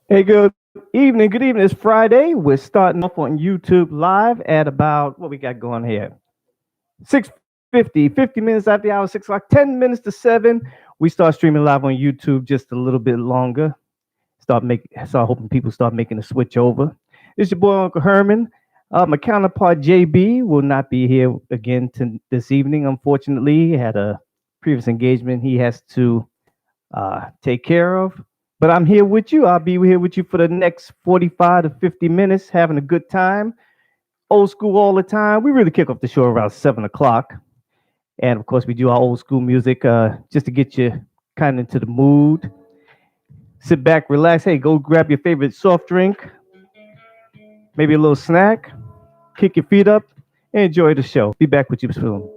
Hey, good evening. Good evening. It's Friday. We're starting off on YouTube Live at about what we got going here. 6:50, 50 minutes after the hour, 6 o'clock, 10 minutes to 7. We start streaming live on YouTube just a little bit longer. Start hoping people start making the switch over. It's your boy Uncle Herman. My counterpart JB will not be here again this evening. Unfortunately, he had a previous engagement he has to take care of. But I'm here with you. I'll be here with you for the next 45 to 50 minutes, having a good time. Old school all the time. We really kick off the show around 7 o'clock. And of course, we do our old school music just to get you kind of into the mood. Sit back, relax. Hey, go grab your favorite soft drink, maybe a little snack, kick your feet up, and enjoy the show. Be back with you soon.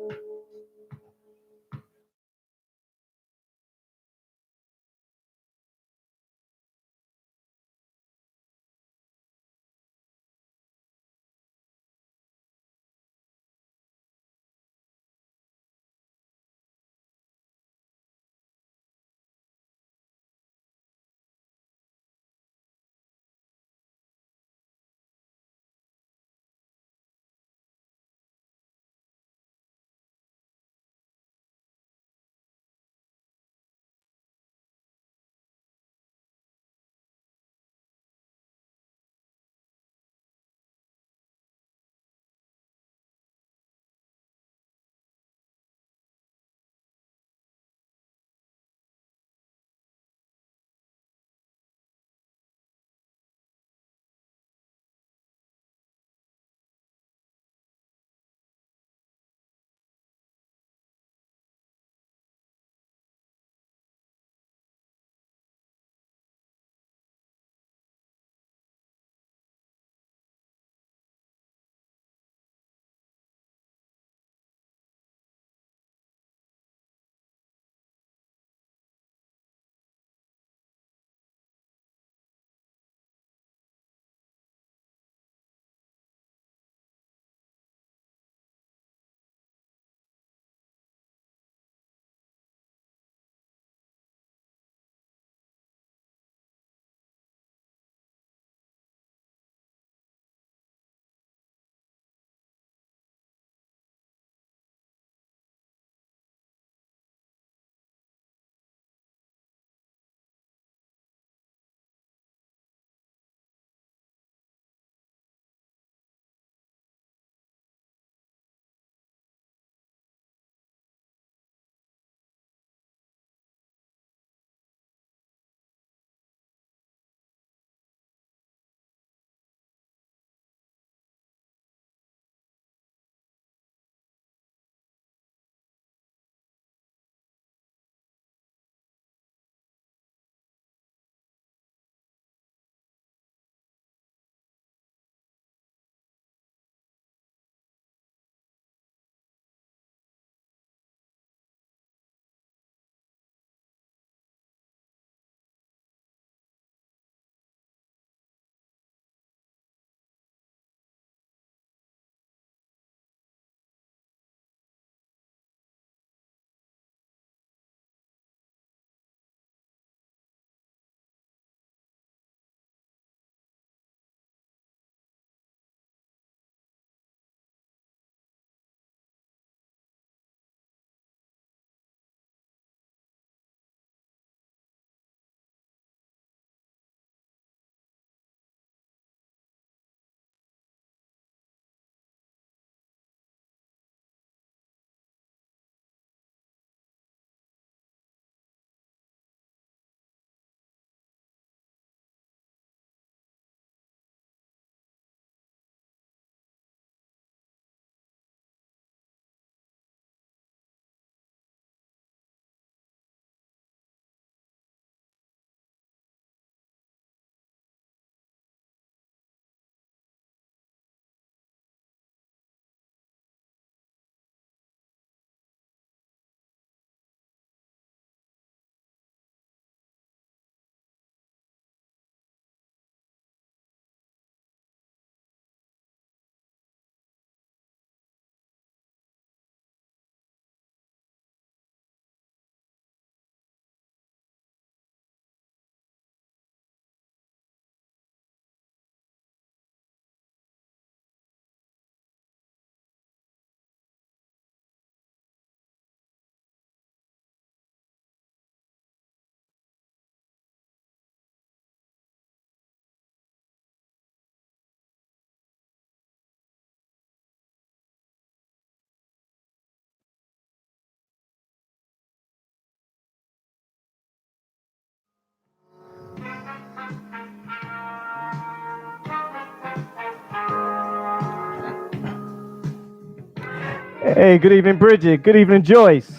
Hey, good evening, Bridget. Good evening, Joyce.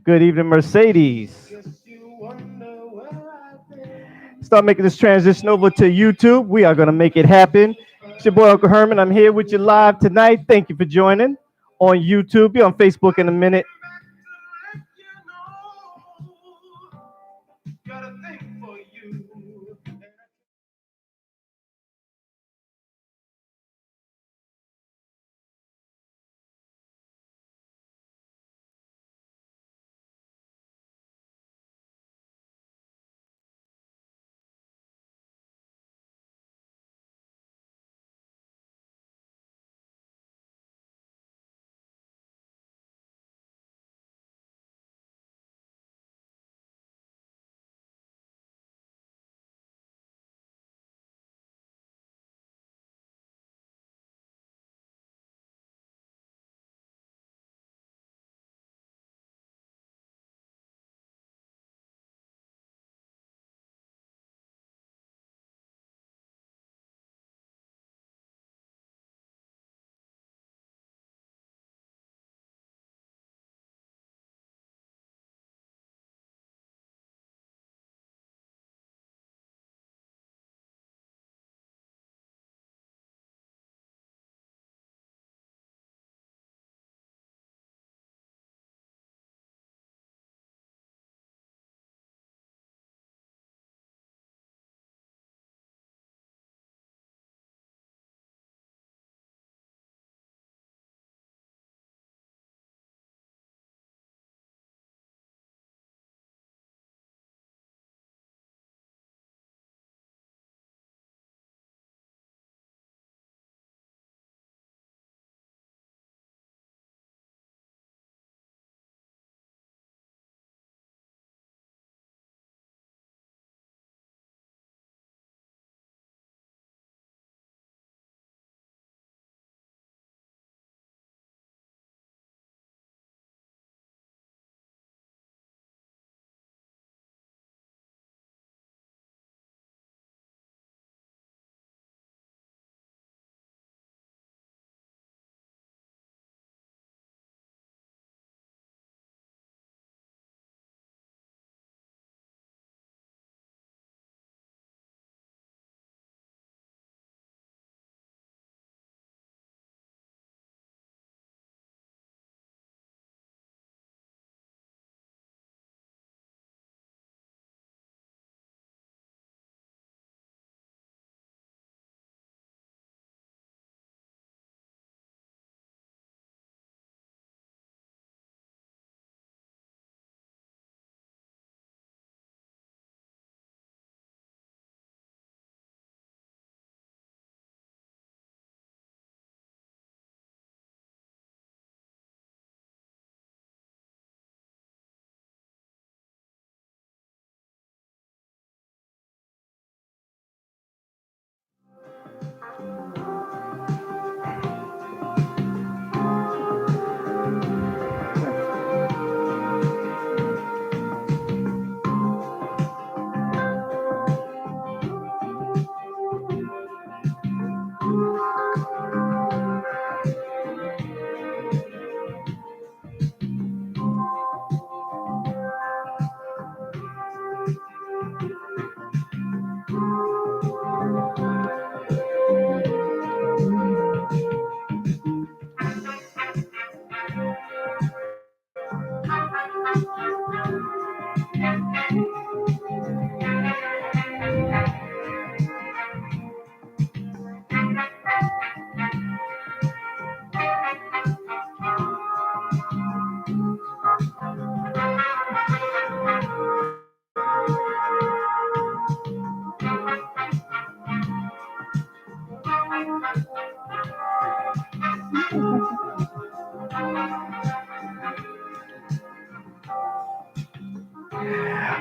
Good evening, Mercedes. Start making this transition over to YouTube. We are going to make it happen. It's your boy, Uncle Herman. I'm here with you live tonight. Thank you for joining on YouTube. Be on Facebook in a minute.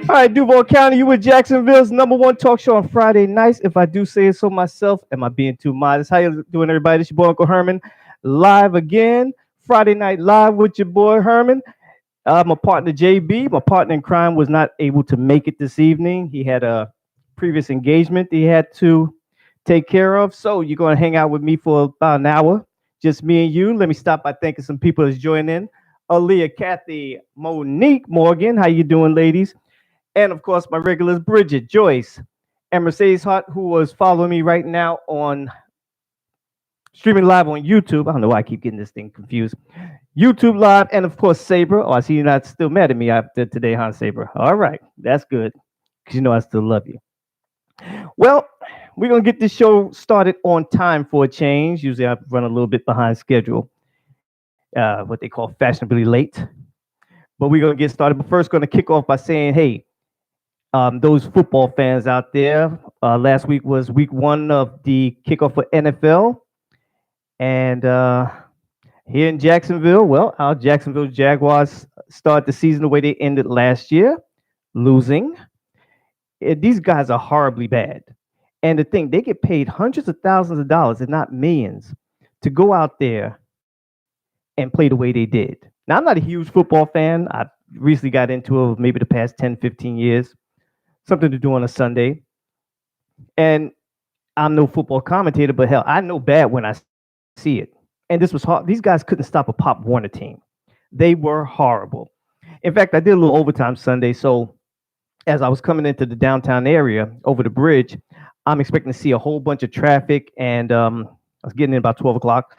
All right, Duval County, you with Jacksonville's #1 talk show on Friday nights. If I do say it so myself, am I being too modest? How you doing, everybody? It's your boy Uncle Herman, live again. Friday night live with your boy Herman. My partner JB, my partner in crime, was not able to make it this evening. He had a previous engagement he had to take care of. So you're going to hang out with me for about an hour, Just me and you. Let me stop by thanking some people that's joining in. Aaliyah, Kathy, Monique, Morgan. How you doing, ladies? And of course, my regulars, Bridget, Joyce, and Mercedes Hart, who was following me right now on streaming live on YouTube. I don't know why I keep getting this thing confused. YouTube live, and of course, Saber. Oh, I see you're not still mad at me after today, huh, Saber? All right, that's good, because you know I still love you. Well, we're gonna get this show started on time for a change. Usually, I run a little bit behind schedule, what they call fashionably late. But we're gonna get started. But first, gonna kick off by saying, hey, those football fans out there, last week was week one of the kickoff for NFL, and here in Jacksonville, well, our Jacksonville Jaguars start the season the way they ended last year, losing. These guys are horribly bad. And the thing, they get paid hundreds of thousands of dollars, if not millions, to go out there and play the way they did. Now, I'm not a huge football fan. I recently got into it maybe the past 10, 15 years, something to do on a Sunday. And I'm no football commentator, but hell, I know bad when I see it. And this was hard. These guys couldn't stop a Pop Warner team. They were horrible. In fact, I did a little overtime Sunday. So as I was coming into the downtown area over the bridge, I'm expecting to see a whole bunch of traffic. And I was getting in about 12 o'clock.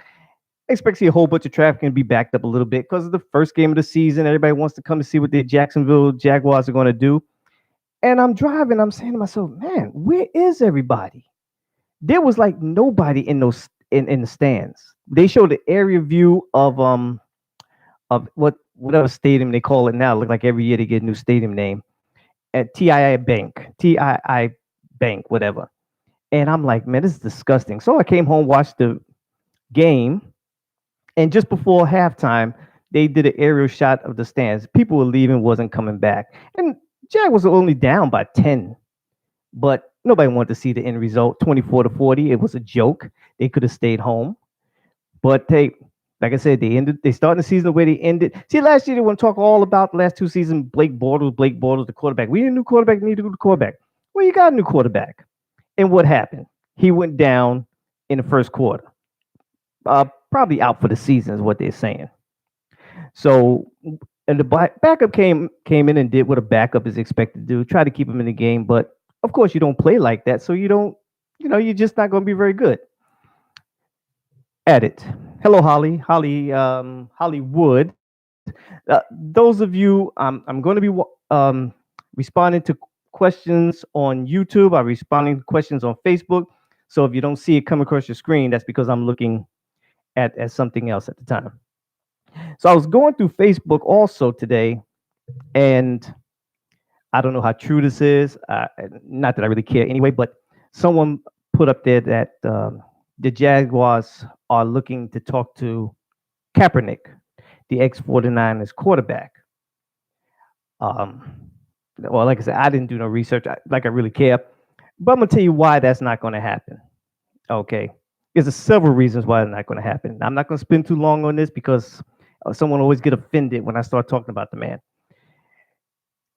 I expect to see a whole bunch of traffic and be backed up a little bit because of the first game of the season. Everybody wants to come and see what the Jacksonville Jaguars are going to do. And I'm driving. I'm saying to myself, man, where is everybody? There was like nobody in those in the stands. They showed the area view of whatever stadium they call it now. Look like every year they get a new stadium name at TII Bank, whatever. And I'm like, man, this is disgusting. So I came home, watched the game, and just before halftime, they did an aerial shot of the stands. People were leaving, wasn't coming back, and Jag was only down by 10, but nobody wanted to see the end result, 24-40. It was a joke. They could have stayed home, but they, like I said, they ended. They started the season the way they ended. See, last year they want to talk all about the last two seasons. Blake Bortles, the quarterback. We need a new quarterback. We need a new quarterback. Well, you got a new quarterback, and what happened? He went down in the first quarter. Probably out for the season is what they're saying. So, and the backup came in and did what a backup is expected to do, try to keep him in the game. But of course, you don't play like that, so you don't, you're just not going to be very good at it. Hello, Hollywood. Those of you, I'm going to be responding to questions on YouTube. I'm responding to questions on Facebook. So if you don't see it come across your screen, that's because I'm looking at something else at the time. So I was going through Facebook also today, and I don't know how true this is. Not that I really care anyway, but someone put up there that the Jaguars are looking to talk to Kaepernick, the ex-49ers quarterback. Well, like I said, I didn't do no research, like I really care. But I'm going to tell you why that's not going to happen. Okay. There's several reasons why it's not going to happen. I'm not going to spend too long on this because someone always get offended when I start talking about the man.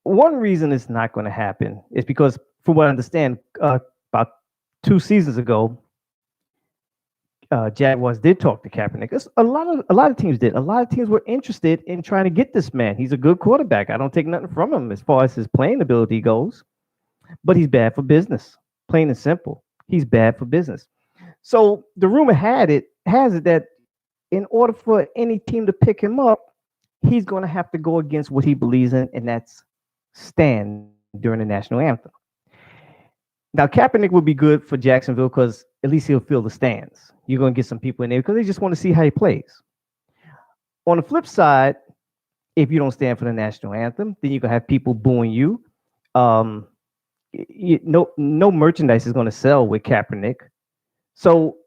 One reason it's not going to happen is because, from what I understand, about 2 seasons ago, Jaguars did talk to Kaepernick. A lot of teams did. A lot of teams were interested in trying to get this man. He's a good quarterback. I don't take nothing from him as far as his playing ability goes, but he's bad for business. Plain and simple, he's bad for business. So the rumor has it that in order for any team to pick him up, he's going to have to go against what he believes in, and that's stand during the national anthem. Now, Kaepernick would be good for Jacksonville because at least he'll fill the stands. You're going to get some people in there because they just want to see how he plays. On the flip side, if you don't stand for the national anthem, then you're going to have people booing you. No merchandise is going to sell with Kaepernick. So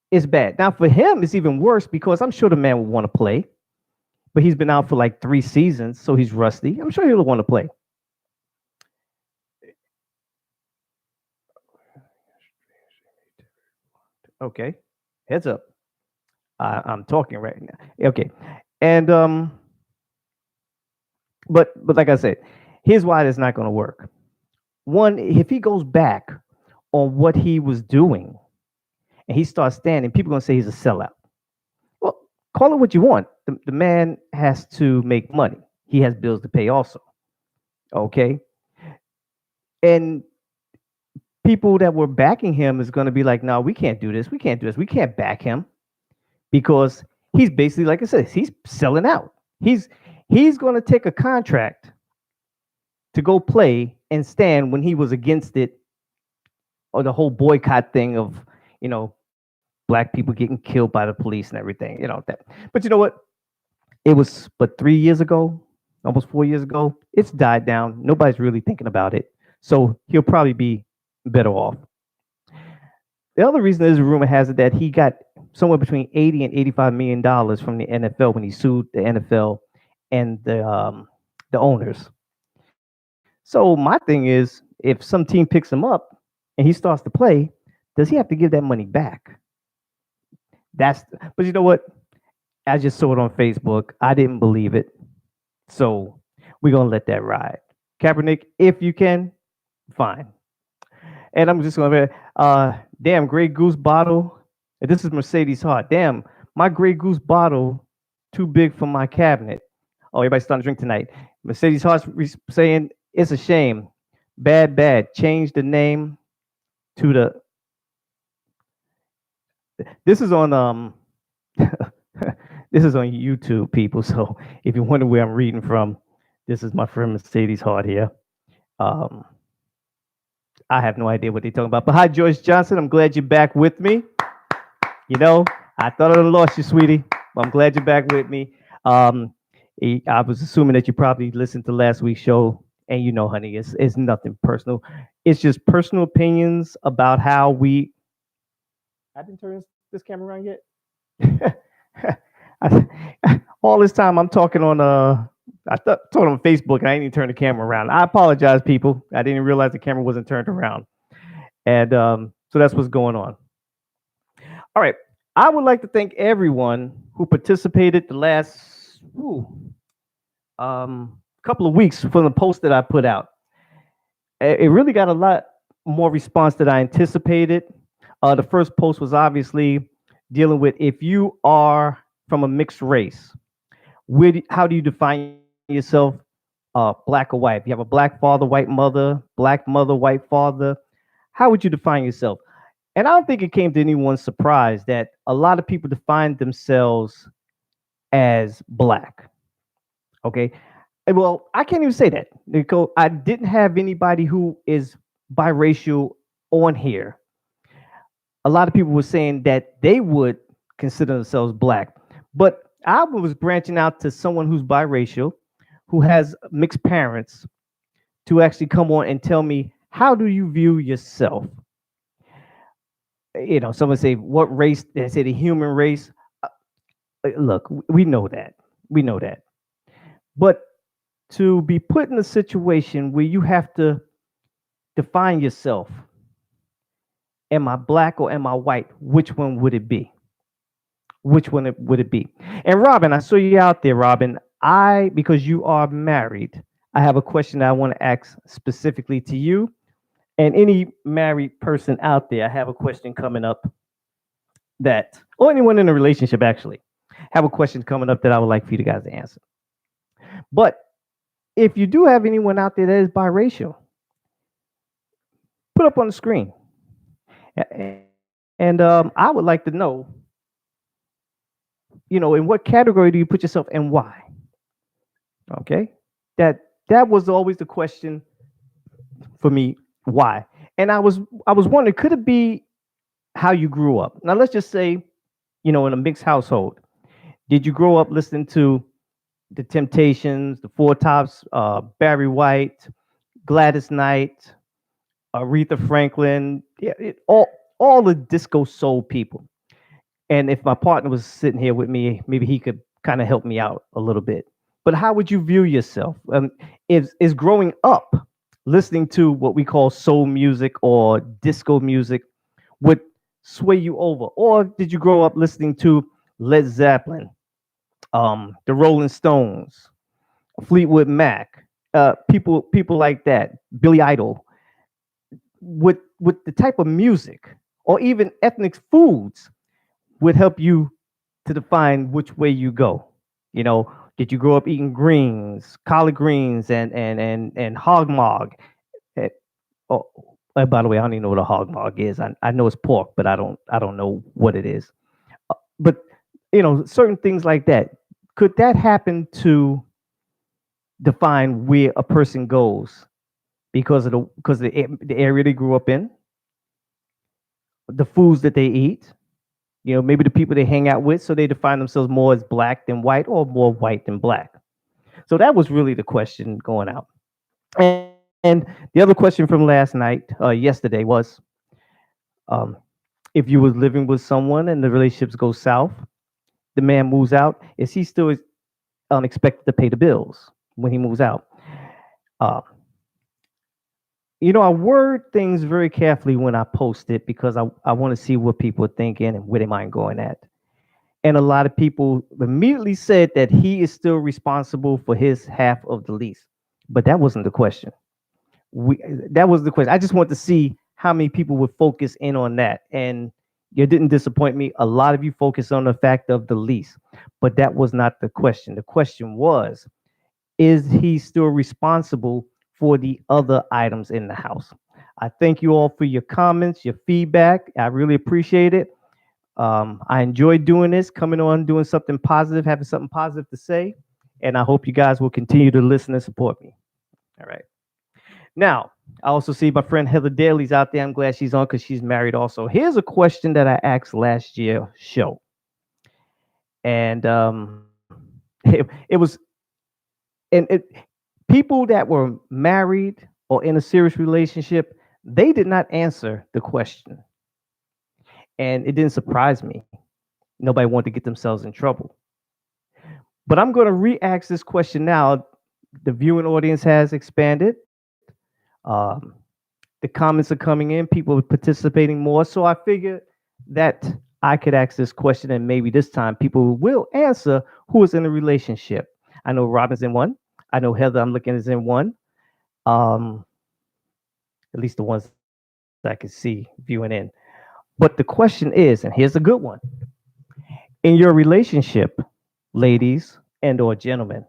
it's bad. Now, for him, it's even worse because I'm sure the man would want to play, but he's been out for like 3 seasons, so he's rusty. I'm sure he'll want to play. Okay, heads up. I'm talking right now. Okay, and but like I said, here's why it's not going to work. One, if he goes back on what he was doing, and he starts standing, people are going to say he's a sellout. call it what you want. The man has to make money. He has bills to pay also. Okay. And people that were backing him is going to be like, no, we can't do this. We can't do this. We can't back him because he's basically, like I said, he's selling out. He's he's going to take a contract to go play and stand when he was against it, or the whole boycott thing of, you know, black people getting killed by the police and everything, you know that. But you know what? It was but 3 years ago, almost 4 years ago. It's died down. Nobody's really thinking about it. So he'll probably be better off. The other reason is, a rumor has it that he got somewhere between 80 and 85 million dollars from the NFL when he sued the NFL and the owners. So my thing is, if some team picks him up and he starts to play, does he have to give that money back? That's but you know what? I just saw it on Facebook. I didn't believe it. So we're gonna let that ride. Kaepernick, if you can, fine. And I'm just gonna damn Grey Goose bottle. And this is Mercedes Hart. Damn, my Grey Goose bottle too big for my cabinet. Oh, everybody's starting to drink tonight. Mercedes Hart's saying it's a shame. Bad, bad. Change the name to the. This is on this is on YouTube, people. So if you wonder where I'm reading from, this is my friend Mercedes Hart here. Um, I have no idea what they're talking about. But hi, Joyce Johnson. I'm glad you're back with me. You know, I thought I lost you, sweetie. But I'm glad you're back with me. Um, I was assuming that you probably listened to last week's show, and you know, honey, it's nothing personal. It's just personal opinions about how we. I didn't turn this camera around yet. All this time I'm talking on talking on Facebook, and I didn't even turn the camera around. I apologize, people. I didn't realize the camera wasn't turned around, and so that's what's going on. All right, I would like to thank everyone who participated the last couple of weeks from the post that I put out. It really got a lot more response than I anticipated. The first post was obviously dealing with, if you are from a mixed race, how do you define yourself, black or white? If you have a black father, white mother, white father, how would you define yourself? And I don't think it came to anyone's surprise that a lot of people define themselves as black. Okay. Well, I can't even say that because I didn't have anybody who is biracial on here. A lot of people were saying that they would consider themselves black, but I was branching out to someone who's biracial, who has mixed parents, to actually come on and tell me, how do you view yourself? You know, someone say, what race? They say the human race. Look, we know that. We know that. But to be put in a situation where you have to define yourself, am I black or am I white? Which one would it be? Which one would it be? And Robin, I saw you out there, Robin. Because you are married, I have a question that I want to ask specifically to you and any married person out there. I have a question coming up or anyone in a relationship actually, have a question coming up that I would like for you guys to answer. But if you do have anyone out there that is biracial, put up on the screen. And I would like to know, in what category do you put yourself and why? Okay, that was always the question for me. Why? And I was wondering, could it be how you grew up? Now let's just say, in a mixed household. Did you grow up listening to the Temptations, the Four Tops, Barry White, Gladys Knight, Aretha Franklin, all the disco soul people? And if my partner was sitting here with me, maybe he could kind of help me out a little bit. But how would you view yourself? Is growing up listening to what we call soul music or disco music would sway you over? Or did you grow up listening to Led Zeppelin, the Rolling Stones, Fleetwood Mac, people like that, Billy Idol? With the type of music or even ethnic foods would help you to define which way you go. You know, did you grow up eating greens, collard greens, and hog mog? Eh, Oh, by the way, I don't even know what a hog mog is. I know it's pork, but I don't know what it is. But certain things like that. Could that happen to define where a person goes because of the area they grew up in, the foods that they eat, maybe the people they hang out with, so they define themselves more as black than white or more white than black. So that was really the question going out. And the other question from last night, yesterday, was um, if you was living with someone and the relationships go south, the man moves out, is he still expected to pay the bills when he moves out? Uh, I word things very carefully when I post it because I want to see what people are thinking and where they mind going at. And a lot of people immediately said that he is still responsible for his half of the lease. But that wasn't the question. we that was the question. I just want to see how many people would focus in on that. And you didn't disappoint me. A lot of you focused on the fact of the lease, but that was not the question. The question was, is he still responsible for the other items in the house? I thank you all for your comments, your feedback. I really appreciate it. I enjoy doing this, coming on, doing something positive, having something positive to say. And I hope you guys will continue to listen and support me. All right. Now, I also see my friend Heather Daly's out there. I'm glad she's on because she's married also. Here's a question that I asked last year show. And it was, and people that were married or in a serious relationship, they did not answer the question. And it didn't surprise me. Nobody wanted to get themselves in trouble. But I'm going to re ask this question now. The viewing audience has expanded. Um, the comments are coming in, people are participating more. So I figured that I could ask this question, and maybe this time people will answer who is in a relationship. I know Robin's in one. I know Heather, I'm looking, is in one. Um, at least the ones I can see viewing in. But the question is, and here's a good one: in your relationship, ladies and or gentlemen,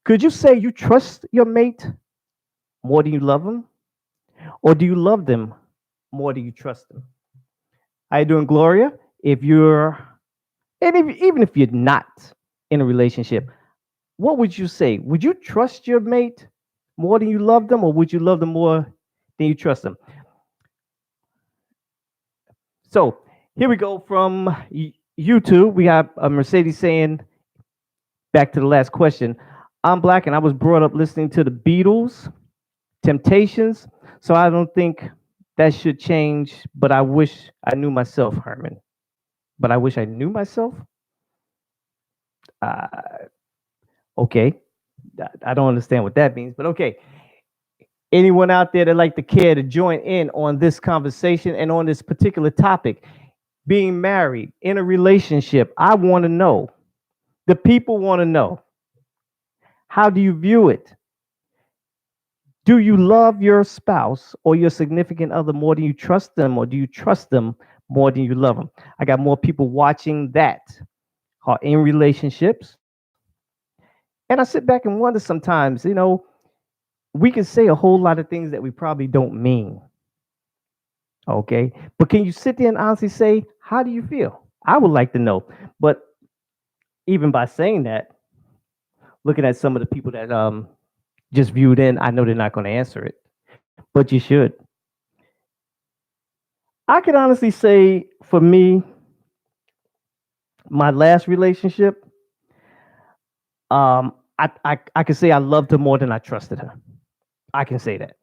could you say you trust your mate more than you love them, or do you love them more than you trust them? How you doing, Gloria? If you're, and even if you're not in a relationship, what would you say? Would you trust your mate more than you love them, or would you love them more than you trust them? So here we go from YouTube. We have Mercedes saying, back to the last question. I'm black and I was brought up listening to the Beatles, Temptations, so I don't think that should change, but I wish I knew myself, Herman. But I wish I knew myself? Uh, okay. I don't understand what that means, but okay. Anyone out there that like to care to join in on this conversation and on this particular topic, being married in a relationship, I want to know. The people want to know. How do you view it? Do you love your spouse or your significant other more than you trust them, or do you trust them more than you love them? I got more people watching that are in relationships. And I sit back and wonder sometimes, we can say a whole lot of things that we probably don't mean. Okay. But can you sit there and honestly say, how do you feel? I would like to know. But even by saying that, looking at some of the people that just viewed in, I know they're not going to answer it, but you should. I can honestly say for me, my last relationship, I can say I loved her more than I trusted her. I can say that.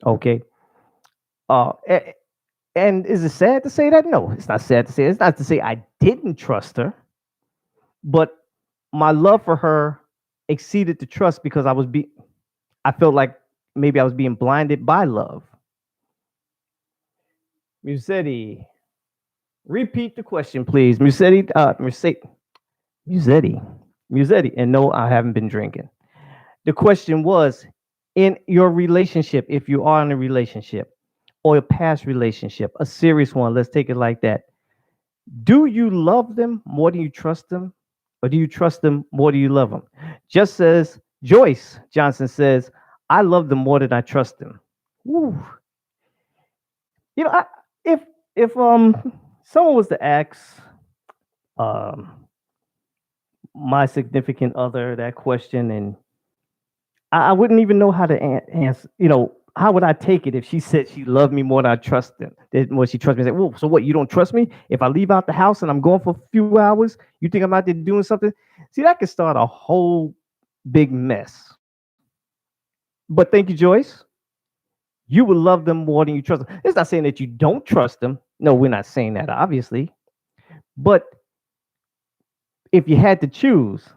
Okay. A- and is it sad to say that? No, it's not sad to say. It's not to say I didn't trust her, but my love for her exceeded the trust because I felt like maybe I was being blinded by love. Musetti, repeat the question, please. Musetti, Musetti. And no, I haven't been drinking. The question was, in your relationship, if you are in a relationship or a past relationship, a serious one, let's take it like that. Do you love them more than you trust them? Or do you trust them more than you love them? Just says Joyce Johnson says, I love them more than I trust them. Woo. You know, if if someone was to ask um my significant other that question, and I wouldn't even know how to answer. How would I take it if she said she loved me more than I trust them? That more she trusts me. I say, well, so what? You don't trust me? If I leave out the house and I'm gone for a few hours, you think I'm out there doing something? See, that could start a whole big mess. But thank you, Joyce. You will love them more than you trust them. It's not saying that you don't trust them. No, we're not saying that, obviously. But if you had to choose,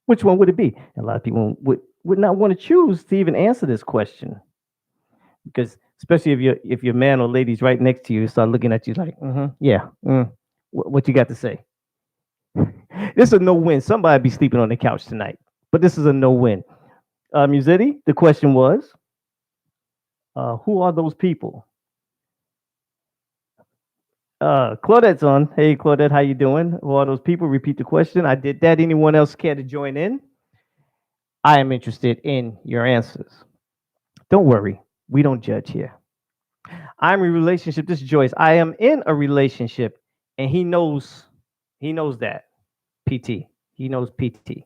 which one would it be? A lot of people would not want to choose to even answer this question, because especially if your man or lady's right next to you, start looking at you like, yeah, what you got to say? This is a no win. Somebody be sleeping on the couch tonight, but this is a no win. Musetti, the question was, who are those people? Claudette's on. Hey, Claudette, how you doing? Who are those people? Repeat the question. I did that. Anyone else care to join in? I am interested in your answers. Don't worry, we don't judge here. I'm in a relationship. This is Joyce. I am in a relationship, and he knows. He knows that. PT. He knows PT.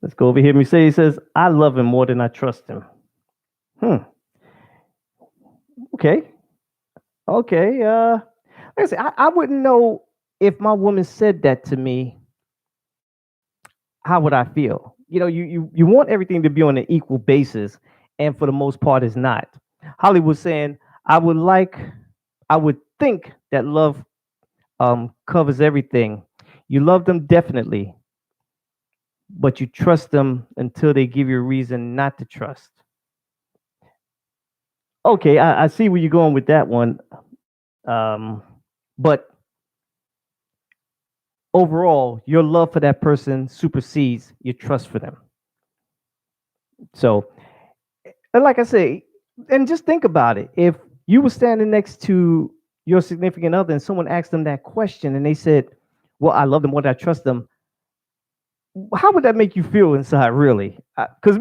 Let's go over here. Mercedes says, I love him more than I trust him. Hmm. Okay. Okay. Like I said, I wouldn't know if my woman said that to me. How would I feel? You want everything to be on an equal basis, and for the most part, it's not. Hollywood saying, I would like, I would think that love covers everything. You love them definitely, but you trust them until they give you a reason not to trust. Okay, I see where you're going with that one. But overall, your love for that person supersedes your trust for them. So, and like I say, and just think about it. If you were standing next to your significant other and someone asked them that question and they said, well, I love them more than I trust them, how would that make you feel inside, really? Because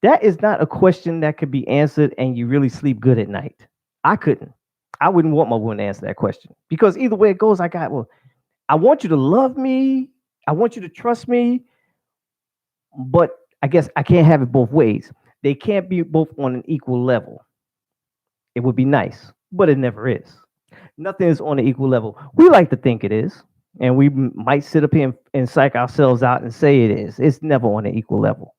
that is not a question that could be answered and you really sleep good at night. I couldn't. I wouldn't want my woman to answer that question, because either way it goes, well, I want you to love me. I want you to trust me, but I guess I can't have it both ways. They can't be both on an equal level. It would be nice, but it never is. Nothing is on an equal level. We like to think it is, and we might sit up here and psych ourselves out and say it is. It's never on an equal level.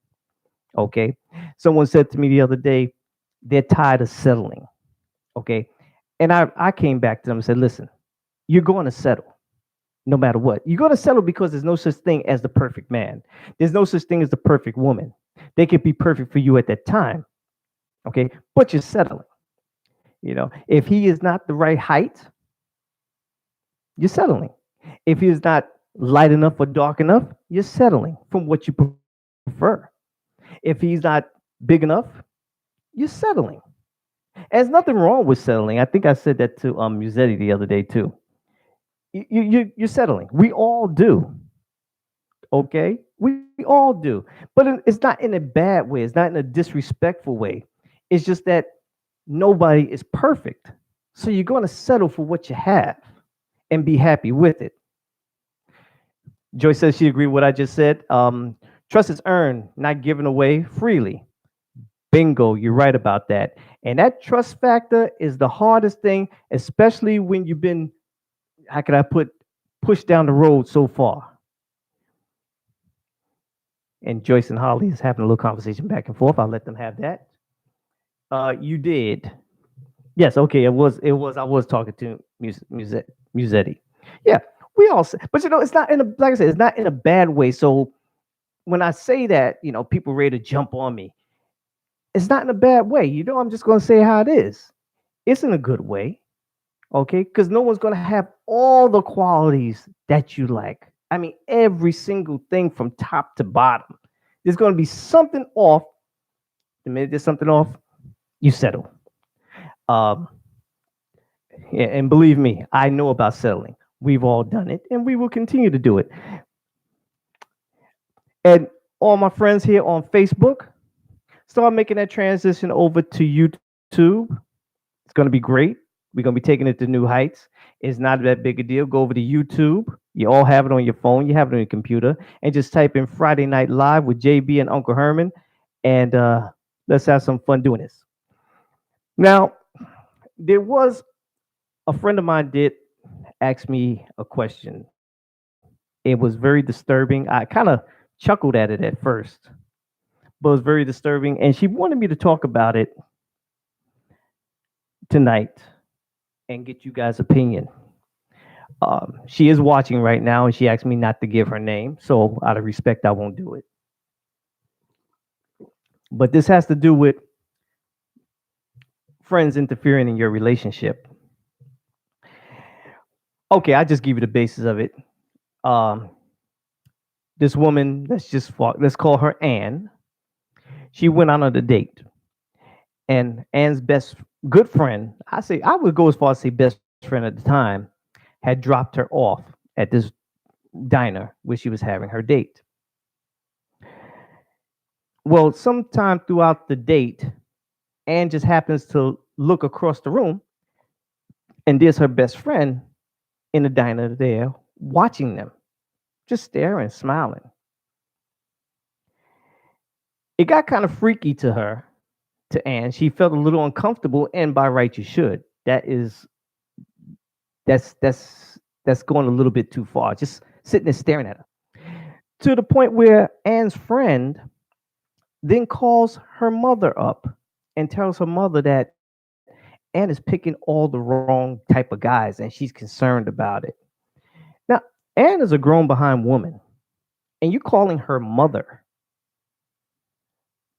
Okay. Someone said to me the other day, they're tired of settling. Okay. And I came back to them and said, listen, you're going to settle no matter what. You're going to settle because there's no such thing as the perfect man. There's no such thing as the perfect woman. They could be perfect for you at that time. Okay. But you're settling. If he is not the right height, you're settling. If he is not light enough or dark enough, you're settling from what you prefer. If he's not big enough, you're settling. There's nothing wrong with settling. I think I said that to Musetti the other day too. You're settling. We all do. Okay, we all do. But it's not in a bad way. It's not in a disrespectful way. It's just that nobody is perfect. So you're going to settle for what you have and be happy with it. Joyce says she agreed with what I just said. Trust is earned, not given away freely. Bingo, you're right about that. And that trust factor is the hardest thing, especially when you've been, how can I put, pushed down the road so far. And Joyce and Holly is having a little conversation back and forth. I'll let them have that. You did. Yes, okay, it was. I was talking to Musetti. Yeah, we all say, but it's not in a, like I said, it's not in a bad way. So when I say that, people ready to jump on me. It's not in a bad way. I'm just going to say how it is. It's in a good way. Okay. Because no one's going to have all the qualities that you like. I mean, every single thing from top to bottom. There's going to be something off. The minute there's something off, you settle. Um, Yeah, and believe me, I know about settling. We've all done it, and we will continue to do it. And all my friends here on Facebook, start making that transition over to YouTube. It's going to be great. We're going to be taking it to new heights. It's not that big a deal. Go over to YouTube. You all have it on your phone. You have it on your computer, and just type in Friday Night Live with JB and Uncle Herman, and let's have some fun doing this. Now, there was a friend of mine did ask me a question. It was very disturbing. I kind of chuckled at it at first, but it was very disturbing. And she wanted me to talk about it tonight and get you guys' opinion. She is watching right now, and she asked me not to give her name. So, out of respect, I won't do it. But this has to do with friends interfering in your relationship. Okay, I just give you the basis of it. Um, this woman, let's call her Anne. She went out on a date, and Anne's best good friend, I would go as far as say best friend at the time, had dropped her off at this diner where she was having her date. Well, sometime throughout the date, Anne just happens to look across the room, and there's her best friend in the diner there watching them, just staring, smiling. It got kind of freaky to her, to Anne. She felt a little uncomfortable, and by right, you should. That's going a little bit too far. Just sitting there staring at her, to the point where Anne's friend then calls her mother up and tells her mother that Anne is picking all the wrong type of guys, and she's concerned about it. Now, Anne is a grown behind woman, and you're calling her mother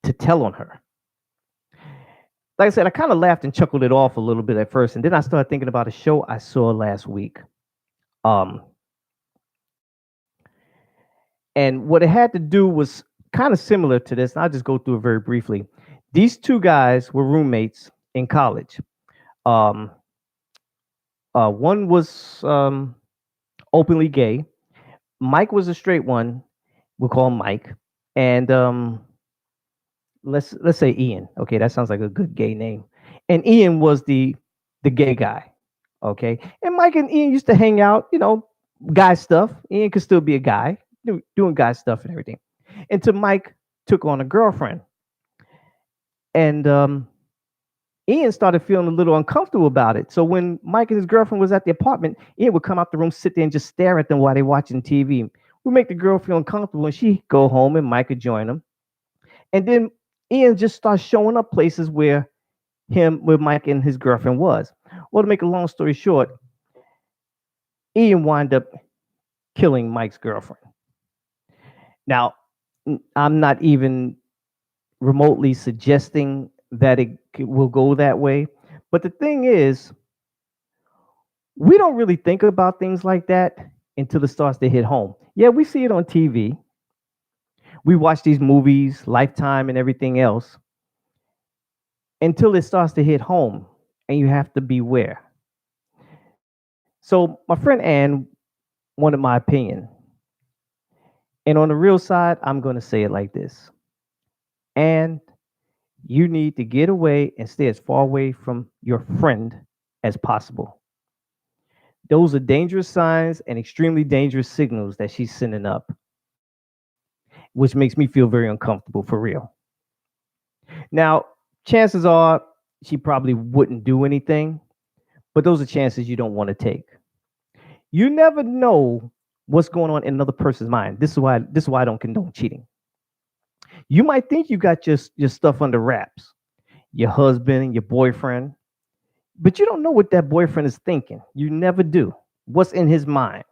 to tell on her. Like I said, I kind of laughed and chuckled it off a little bit at first, and then I started thinking about a show I saw last week. Um, and what it had to do was kind of similar to this, and I'll just go through it very briefly. These two guys were roommates in college. Um, one was openly gay. Mike was a straight one. We'll call him Mike. And let's say Ian. Okay, that sounds like a good gay name. And Ian was the gay guy. Okay, and Mike and Ian used to hang out. Guy stuff. Ian could still be a guy doing guy stuff and everything. Until Mike took on a girlfriend, and Ian started feeling a little uncomfortable about it. So when Mike and his girlfriend was at the apartment, Ian would come out the room, sit there, and just stare at them while they're watching TV. Would make the girl feel uncomfortable, and she go home, and Mike would join them. And then Ian just starts showing up places where Mike and his girlfriend was. Well, to make a long story short, Ian wound up killing Mike's girlfriend. Now, I'm not even remotely suggesting that it will go that way. But the thing is, we don't really think about things like that until it starts to hit home. Yeah, we see it on TV. We watch these movies, Lifetime and everything else, until it starts to hit home, and you have to beware. So my friend Ann wanted my opinion. And on the real side, I'm going to say it like this. And you need to get away and stay as far away from your friend as possible. Those are dangerous signs and extremely dangerous signals that she's sending up, which makes me feel very uncomfortable for real. Now, chances are she probably wouldn't do anything, but those are chances you don't want to take. You never know what's going on in another person's mind. This is why I don't condone cheating. You might think you got your stuff under wraps, your husband, your boyfriend, but you don't know what that boyfriend is thinking. You never do. What's in his mind?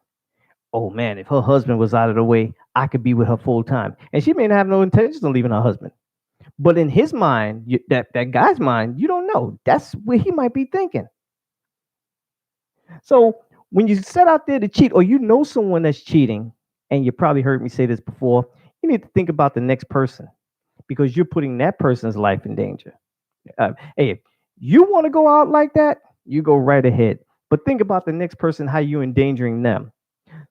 Oh man, if her husband was out of the way, I could be with her full time. And she may not have no intentions of leaving her husband. But in his mind, that guy's mind, you don't know. That's where he might be thinking. So when you set out there to cheat, or you know someone that's cheating, and you probably heard me say this before, you need to think about the next person, because you're putting that person's life in danger. Hey, if you want to go out like that, You go right ahead. But think about the next person, how you endangering them.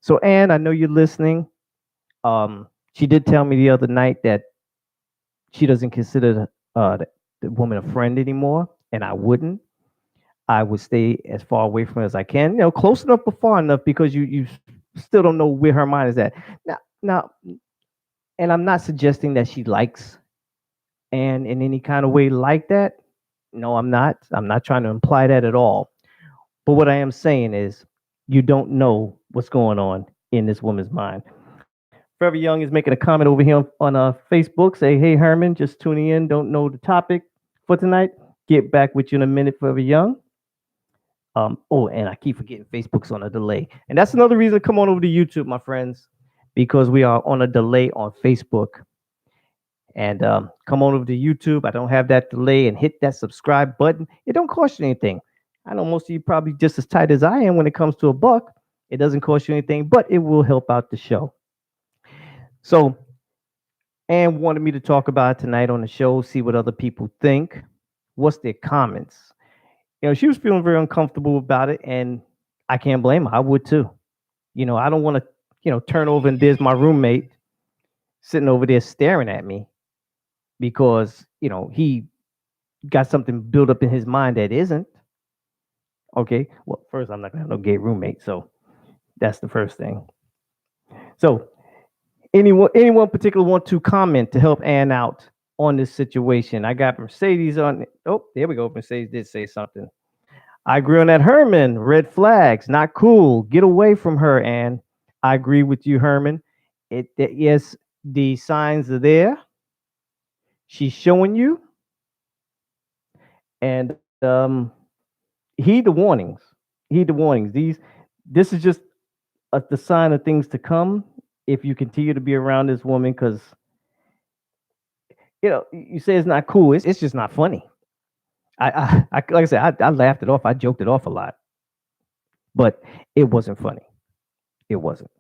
So, Anne, I know you're listening. She did tell me the other night that she doesn't consider the woman a friend anymore, and I wouldn't. I would stay as far away from her as I can, close enough but far enough because you still don't know where her mind is at. Now, and I'm not suggesting that she likes Anne in any kind of way like that. No, I'm not. I'm not trying to imply that at all. But what I am saying is, you don't know what's going on in this woman's mind. Forever Young is making a comment over here on Facebook. Say, hey, Herman, just tuning in. Don't know the topic for tonight. Get back with you in a minute, Forever Young. Oh, and I keep forgetting Facebook's on a delay. And that's another reason to come on over to YouTube, my friends, because we are on a delay on Facebook. And come on over to YouTube. I don't have that delay, and hit that subscribe button. It don't cost you anything. I know most of you probably just as tight as I am when it comes to a buck. It doesn't cost you anything, but it will help out the show. So, Anne wanted me to talk about it tonight on the show, see what other people think. What's their comments? She was feeling very uncomfortable about it, and I can't blame her. I would too. I don't want to, turn over and there's my roommate sitting over there staring at me because, he got something built up in his mind that isn't. Okay. Well, first, I'm not going to have no gay roommate. So that's the first thing. So, anyone particular want to comment to help Ann out on this situation? I got Mercedes on. Oh, there we go. Mercedes did say something. I agree on that. Herman, red flags, not cool. Get away from her, Ann. I agree with you, Herman. Yes, the signs are there. She's showing you, and heed the warnings. Heed the warnings. This is just the sign of things to come if you continue to be around this woman, because you say it's not cool. It's just not funny. I like I said, I laughed it off. I joked it off a lot, but it wasn't funny. It wasn't.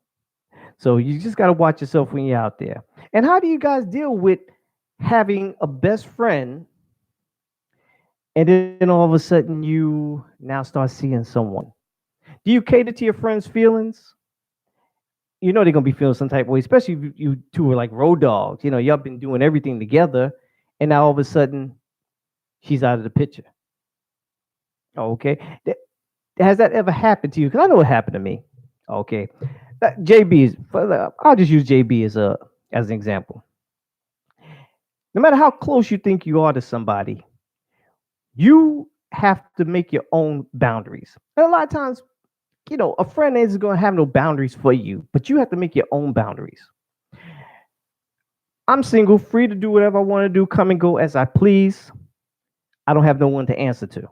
So you just got to watch yourself when you're out there. And how do you guys deal with having a best friend, and then all of a sudden you now start seeing someone? Do you cater to your friends' feelings? They're gonna be feeling some type of way, especially if you two are like road dogs. Y'all been doing everything together, and now all of a sudden she's out of the picture. Okay, has that ever happened to you? Because I know it happened to me. Okay, JB is. I'll just use JB as an example. No matter how close you think you are to somebody, you have to make your own boundaries. And a lot of times, a friend isn't going to have no boundaries for you, but you have to make your own boundaries. I'm single, free to do whatever I want to do, come and go as I please. I don't have no one to answer to.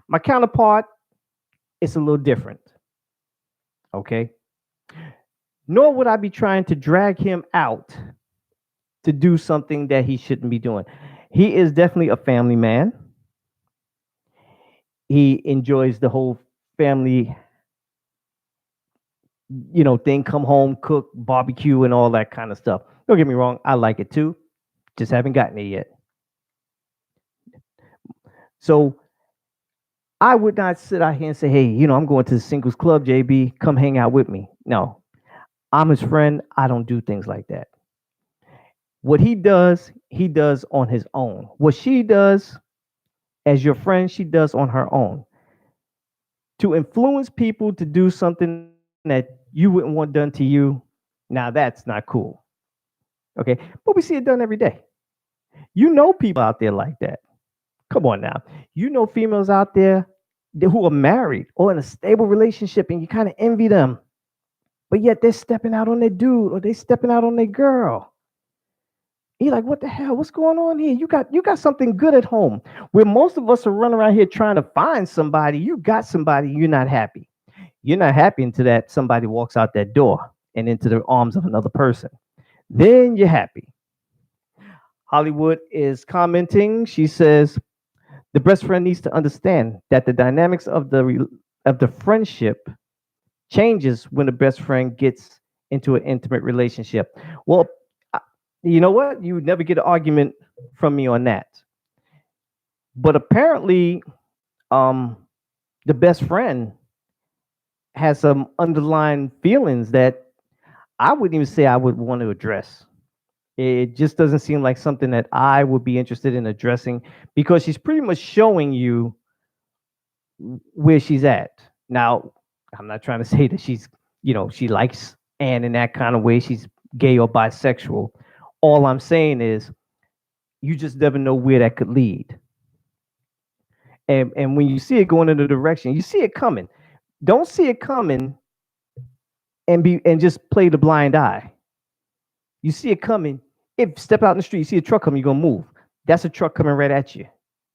My counterpart is a little different. Okay. Nor would I be trying to drag him out to do something that he shouldn't be doing. He is definitely a family man. He enjoys the whole family, thing, come home, cook, barbecue, and all that kind of stuff. Don't get me wrong, I like it too. Just haven't gotten it yet. So I would not sit out here and say, hey, I'm going to the singles club, JB, come hang out with me. No, I'm his friend. I don't do things like that. What he does on his own. What she does as your friend, she does on her own. To influence people to do something that you wouldn't want done to you, now that's not cool. Okay, but we see it done every day. People out there like that. Come on now. Females out there who are married or in a stable relationship, and you kind of envy them, but yet they're stepping out on their dude or they stepping out on their girl. You're like, what the hell? What's going on here? You got something good at home. Where most of us are running around here trying to find somebody. You got somebody, you're not happy. You're not happy until that somebody walks out that door and into the arms of another person. Then you're happy. Hollywood is commenting. She says, the best friend needs to understand that the dynamics of the friendship changes when the best friend gets into an intimate relationship. Well, you know what? You would never get an argument from me on that. But apparently, um, the best friend has some underlying feelings that I wouldn't even say I would want to address. It just doesn't seem like something that I would be interested in addressing because she's pretty much showing you where she's at. Now, I'm not trying to say that she likes Anne in that kind of way. She's gay or bisexual. All I'm saying is you just never know where that could lead. And when you see it going in the direction, you see it coming. Don't see it coming and just play the blind eye. You see it coming. If step out in the street, you see a truck coming, you're gonna move. That's a truck coming right at you.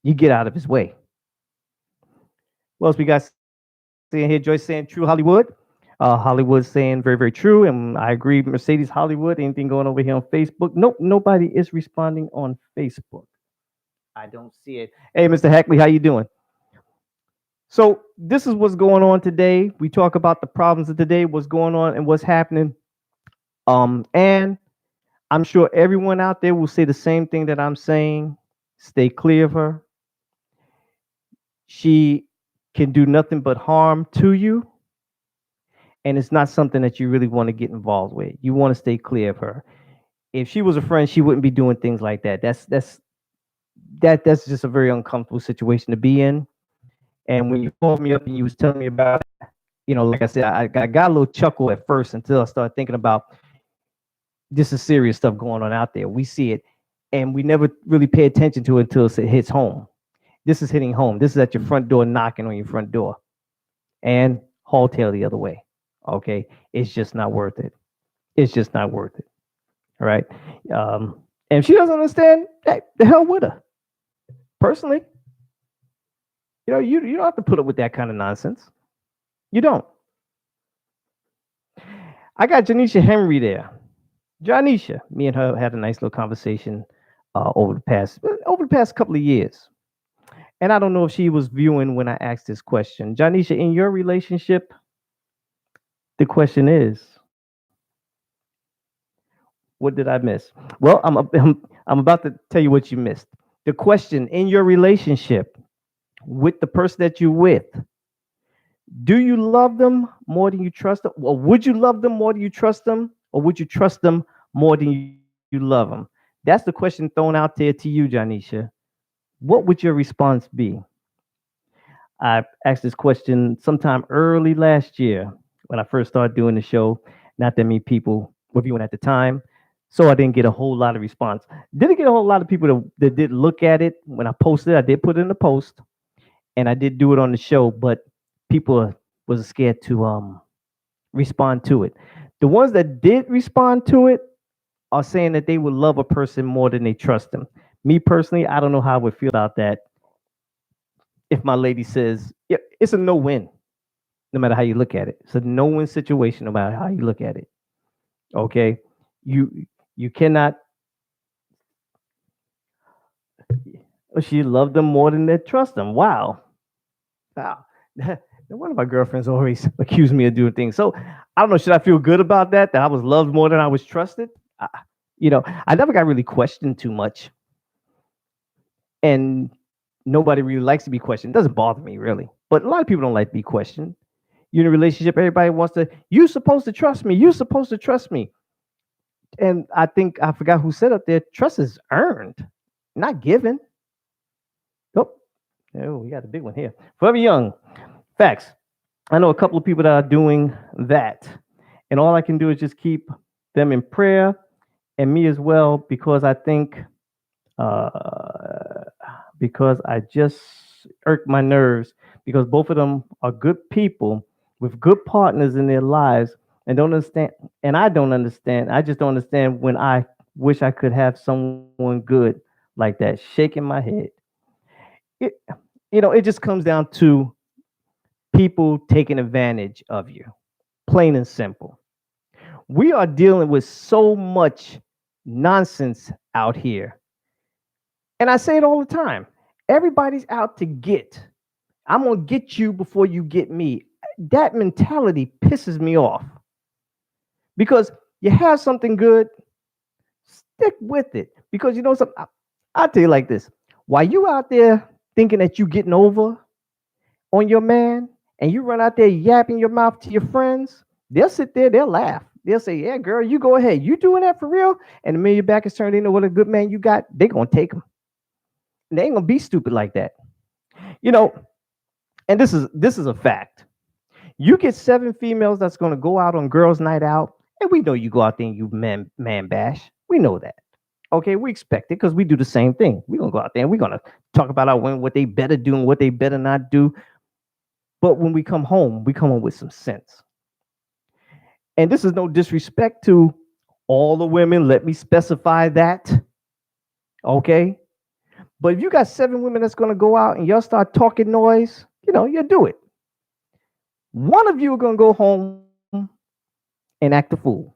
You get out of his way. What else we got saying here? Joyce saying true Hollywood. Hollywood saying very, very true. And I agree, Mercedes Hollywood. Anything going over here on Facebook? Nope, nobody is responding on Facebook. I don't see it. Hey, Mr. Hackley, how you doing? So this is what's going on today. We talk about the problems of today, what's going on and what's happening. And I'm sure everyone out there will say the same thing that I'm saying. Stay clear of her. She can do nothing but harm to you. And it's not something that you really want to get involved with. You want to stay clear of her. If she was a friend, she wouldn't be doing things like that. That's just a very uncomfortable situation to be in. And when you called me up and you was telling me about it, like I said, I got a little chuckle at first until I started thinking about this is serious stuff going on out there. We see it, and we never really pay attention to it until it hits home. This is hitting home. This is at your front door, knocking on your front door, and haul tail the other way. Okay, it's just not worth it. It's just not worth it. All right. And if she doesn't understand, hey, the hell with her. Personally, you don't have to put up with that kind of nonsense. You don't. I got Janisha Henry there. Janisha, me and her had a nice little conversation over the past couple of years. And I don't know if she was viewing when I asked this question. Janisha, in your relationship, the question is, what did I miss? Well, I'm about to tell you what you missed. The question in your relationship with the person that you're with, do you love them more than you trust them? Or would you love them more than you trust them? Or would you trust them more than you love them? That's the question thrown out there to you, Janisha. What would your response be? I asked this question sometime early last year when I first started doing the show. Not that many people were viewing at the time, so I didn't get a whole lot of response. Didn't get a whole lot of people that did look at it when I posted. I did put it in the post, and I did do it on the show, but people was scared to respond to it. The ones that did respond to it are saying that they would love a person more than they trust them. Me personally, I don't know how I would feel about that if my lady says, yeah, it's a no-win, no matter how you look at it. It's a no-win situation, no matter how you look at it. Okay, you cannot. She loved them more than they trust them. Wow. One of my girlfriends always accused me of doing things. So I don't know. Should I feel good about that? That I was loved more than I was trusted? I never got really questioned too much, and nobody really likes to be questioned. It doesn't bother me really, but a lot of people don't like to be questioned. You're in a relationship. Everybody wants to. You're supposed to trust me. You're supposed to trust me. And I think I forgot who said up there. Trust is earned, not given. Oh, we got a big one here. Forever Young. Facts. I know a couple of people that are doing that. And all I can do is just keep them in prayer and me as well, because I think, because I just irk my nerves, because both of them are good people with good partners in their lives and don't understand. And I don't understand. I just don't understand when I wish I could have someone good like that. Shaking my head. It just comes down to people taking advantage of you, plain and simple. We are dealing with so much nonsense out here. And I say it all the time. Everybody's out to get. I'm going to get you before you get me. That mentality pisses me off. Because you have something good, stick with it. Because something, I'll tell you like this. While you out there thinking that you getting over, on your man and you run out there yapping your mouth to your friends, they'll sit there, they'll laugh. They'll say, "Yeah, girl, you go ahead. You doing that for real?" And the minute your back is turned into what a good man you got, they gonna take him. They ain't gonna be stupid like that. You know, and this is a fact. You get 7 females that's gonna go out on girls' night out, and we know you go out there and you man bash. We know that. Okay, we expect it because we do the same thing. We're gonna go out there and we're gonna talk about our women, what they better do and what they better not do. But when we come home with some sense. And this is no disrespect to all the women. Let me specify that. Okay. But if you got 7 women that's gonna go out and y'all start talking noise, you do it. One of you are gonna go home and act a fool.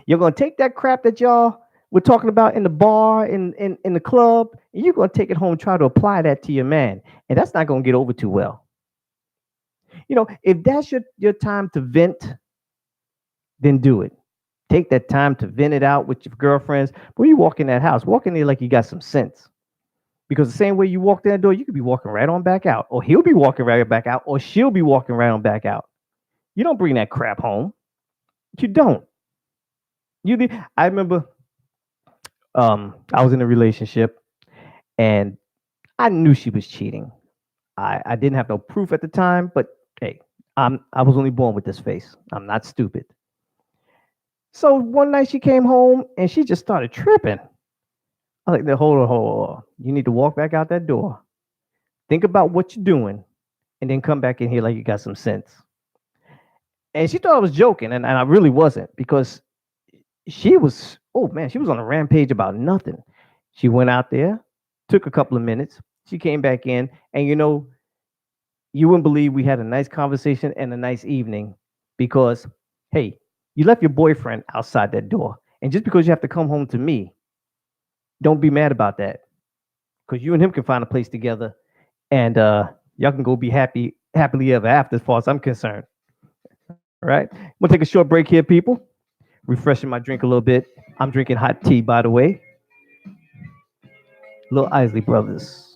You're gonna take that crap that y'all were talking about in the bar, in the club, and you're gonna take it home and try to apply that to your man. And that's not gonna get over too well. If that's your time to vent, then do it. Take that time to vent it out with your girlfriends. But when you walk in that house, walk in there like you got some sense. Because the same way you walked in that door, you could be walking right on back out, or he'll be walking right back out, or she'll be walking right on back out. You don't bring that crap home. You don't. I remember I was in a relationship and I knew she was cheating. I didn't have no proof at the time, but hey, I was only born with this face. I'm not stupid. So one night she came home and she just started tripping. I was like, "No, hold on. You need to walk back out that door. Think about what you're doing, and then come back in here like you got some sense." And she thought I was joking, and I really wasn't because she was, oh man, she was on a rampage about nothing. She went out there, took a couple of minutes. She came back in, and you wouldn't believe we had a nice conversation and a nice evening because, hey, you left your boyfriend outside that door. And just because you have to come home to me, don't be mad about that because you and him can find a place together and y'all can go be happily ever after, as far as I'm concerned. All right. I'm going to take a short break here, people. Refreshing my drink a little bit. I'm drinking hot tea, by the way. Little Isley Brothers.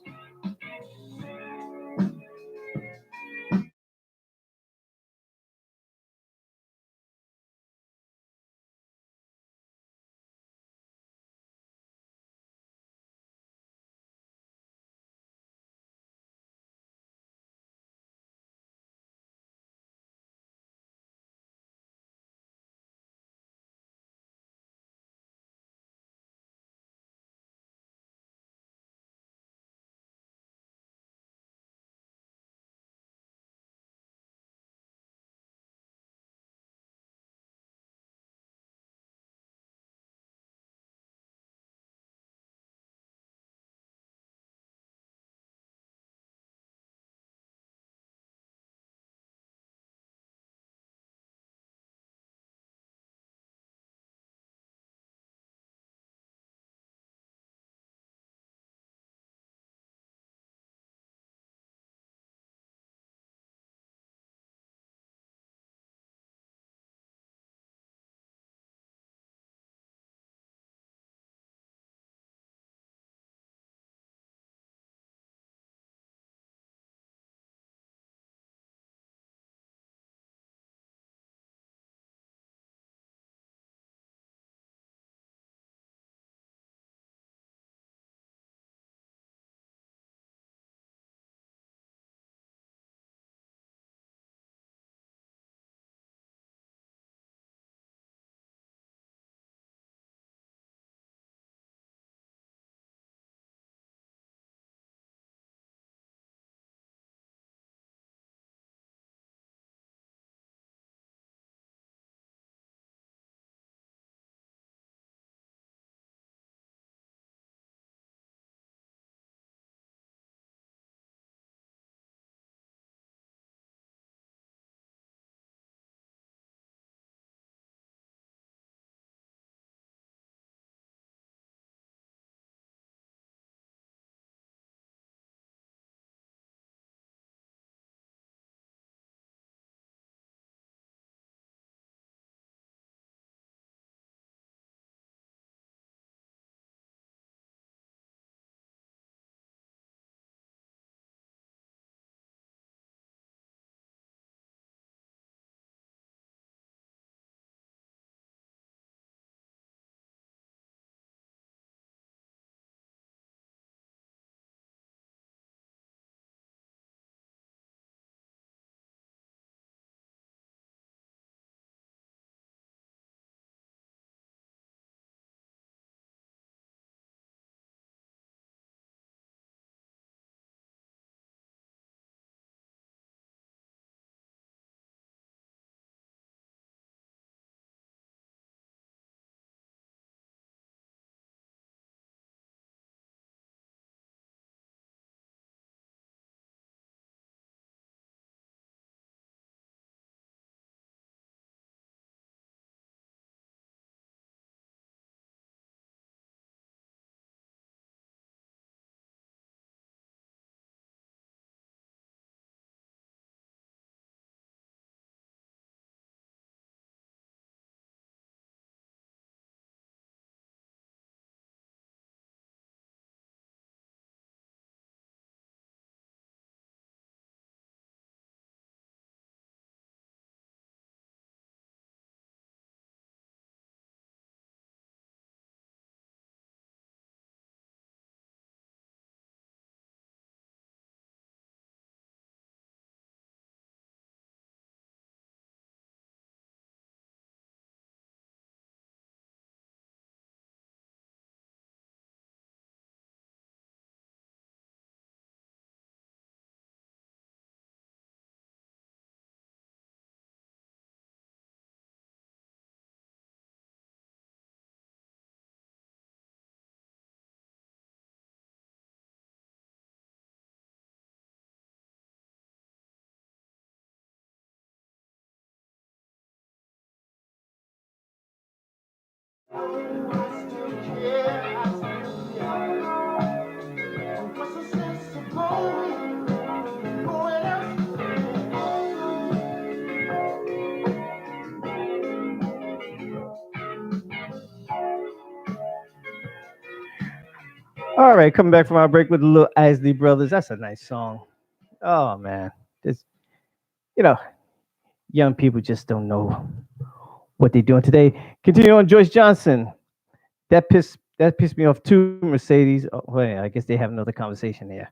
I still care, I still care. What's the sense of going elsewhere? All right, coming back from our break with the little Isley Brothers. That's a nice song. Oh man, this you know, young people just don't know what they're doing today. Continue on, Joyce Johnson. That pissed me off too. Mercedes. Oh, wait, I guess they have another conversation there.